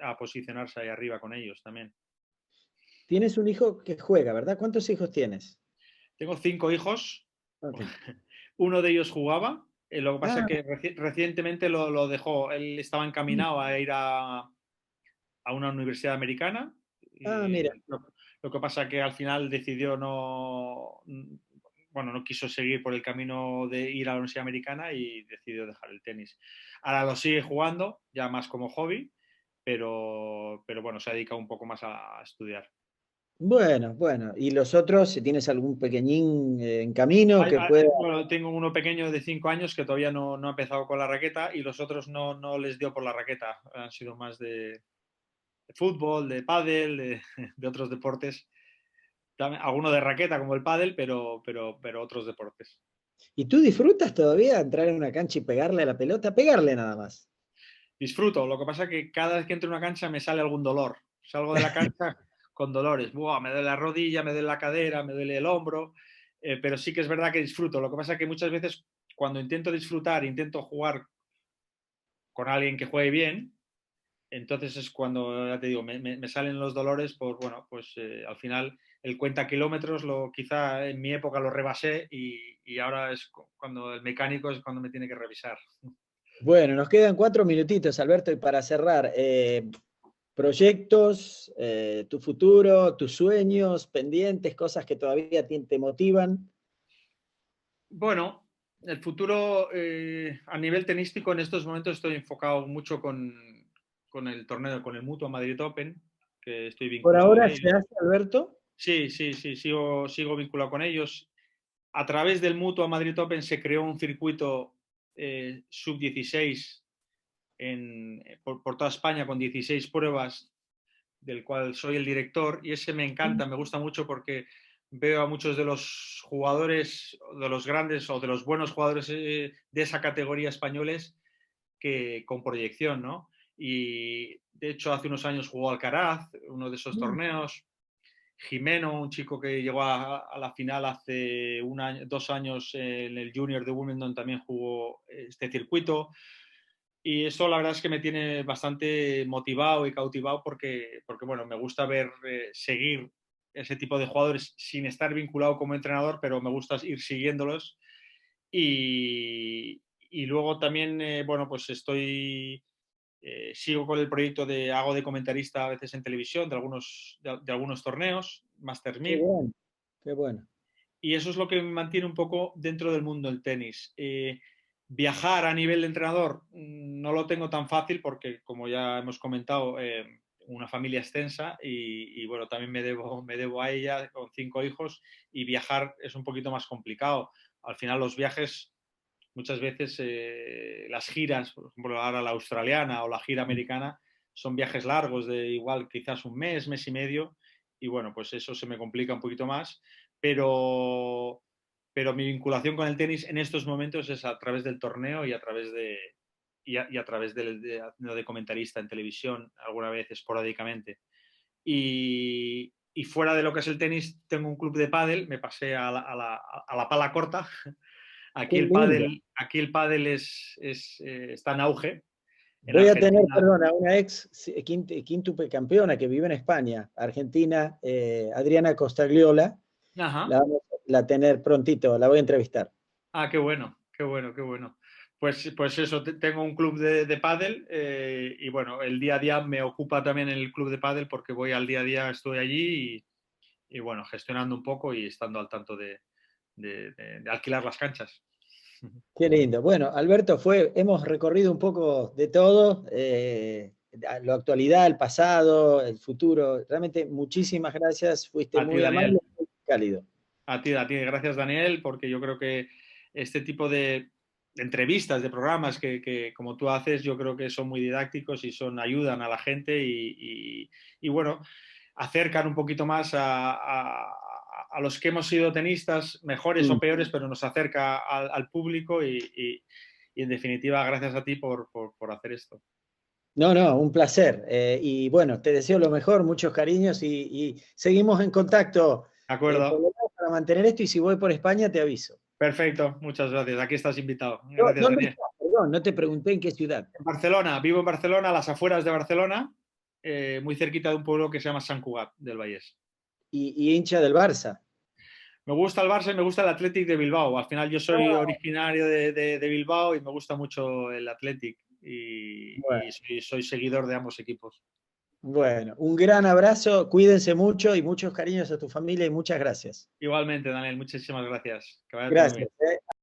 a posicionarse ahí arriba con ellos también. Tienes un hijo que juega, ¿verdad? ¿Cuántos hijos tienes? Tengo 5 hijos, Ok. uno de ellos jugaba, lo que pasa es Ah, que recientemente lo dejó, él estaba encaminado a ir a una universidad americana y mira. lo que pasa es que al final decidió bueno, no quiso seguir por el camino de ir a la universidad americana y decidió dejar el tenis. Ahora lo sigue jugando, ya más como hobby, pero bueno, se ha dedicado un poco más a estudiar. Bueno, bueno. ¿Y los otros, si tienes algún pequeñín en camino que pueda... Bueno, tengo uno pequeño de 5 años que todavía no ha empezado con la raqueta y los otros no les dio por la raqueta. Han sido más de fútbol, de pádel, de otros deportes. También, alguno de raqueta como el pádel, pero otros deportes. ¿Y tú disfrutas todavía entrar en una cancha y pegarle a la pelota? Pegarle nada más. Disfruto, lo que pasa es que cada vez que entro en una cancha me sale algún dolor. Salgo de la cancha con dolores. Buah, me duele la rodilla, me duele la cadera, me duele el hombro, pero sí que es verdad que disfruto. Lo que pasa es que muchas veces cuando intento disfrutar, intento jugar con alguien que juegue bien, entonces es cuando, ya te digo, me salen los dolores por, bueno, pues al final el cuenta kilómetros quizá en mi época lo rebasé y ahora es cuando el mecánico es cuando me tiene que revisar. Bueno, nos quedan 4 minutitos, Alberto, y para cerrar, proyectos, tu futuro, tus sueños, pendientes, cosas que todavía te motivan. Bueno, el futuro a nivel tenístico en estos momentos estoy enfocado mucho con el torneo, con el Mutua Madrid Open, que estoy Por vinculado a ahora se ellos. hace, Alberto. Sí, sí, sí, sigo vinculado con ellos. A través del Mutua Madrid Open se creó un circuito sub-16 por toda España con 16 pruebas, del cual soy el director, y ese me encanta, me gusta mucho porque veo a muchos de los jugadores, de los grandes o de los buenos jugadores de esa categoría españoles que con proyección, ¿no? y de hecho hace unos años jugó Alcaraz, uno de esos torneos. Jimeno, un chico que llegó a la final hace 2 años en el Junior de Wimbledon, también jugó este circuito. Y eso la verdad es que me tiene bastante motivado y cautivado porque bueno, me gusta seguir ese tipo de jugadores sin estar vinculado como entrenador, pero me gusta ir siguiéndolos. Y luego también, bueno, pues sigo con el proyecto hago de comentarista a veces en televisión de algunos torneos, Masters Qué 1000, bueno, qué bueno. y eso es lo que me mantiene un poco dentro del mundo del tenis. Viajar a nivel de entrenador no lo tengo tan fácil porque, como ya hemos comentado, una familia extensa y bueno, también me debo a ella con 5 hijos, y viajar es un poquito más complicado. Al final los viajes, muchas veces las giras, por ejemplo ahora la australiana o la gira americana, son viajes largos de igual quizás un mes, mes y medio, y bueno, pues eso se me complica un poquito más, pero, pero mi vinculación con el tenis en estos momentos es a través del torneo y a través a través de comentarista en televisión, alguna vez esporádicamente. Y fuera de lo que es el tenis, tengo un club de pádel, me pasé a la pala corta. Qué Aquí el lindo. pádel, aquí el pádel está en auge. En Voy a tener, Argentina, perdona, una ex quíntuple campeona que vive en España, Argentina, Adriana Costagliola. ajá. La tener prontito, la voy a entrevistar. Qué bueno, qué bueno, qué bueno. Pues eso, tengo un club de pádel, y bueno, el día a día me ocupa también el club de pádel porque voy al día a día, estoy allí y bueno, gestionando un poco y estando al tanto de alquilar las canchas. Qué lindo. Bueno, Alberto, hemos recorrido un poco de todo, la actualidad, el pasado, el futuro. Realmente muchísimas gracias, fuiste A ti, muy Daniel. amable, muy cálido. A ti, gracias, Daniel, porque yo creo que este tipo de entrevistas, de programas que como tú haces, yo creo que son muy didácticos y ayudan a la gente y bueno, acercan un poquito más a los que hemos sido tenistas, mejores o Mm. peores, pero nos acerca al público y en definitiva, gracias a ti por hacer esto. No, no, un placer. Y bueno, te deseo lo mejor, muchos cariños y seguimos en contacto, ¿De por acuerdo? lo menos para mantener esto y si voy por España te aviso. Perfecto, muchas gracias. Aquí estás invitado. Gracias, ¿Dónde Daniel. estás? Perdón, no te pregunté en qué ciudad. En Barcelona, vivo en Barcelona, a las afueras de Barcelona, muy cerquita de un pueblo que se llama Sant Cugat del Vallès. Y hincha del Barça. Me gusta el Barça y me gusta el Athletic de Bilbao. Al final yo soy originario de Bilbao y me gusta mucho el Athletic y Bueno. soy seguidor de ambos equipos. Bueno, un gran abrazo, cuídense mucho y muchos cariños a tu familia y muchas gracias. Igualmente, Daniel, muchísimas gracias. Que vaya todo muy bien. Gracias.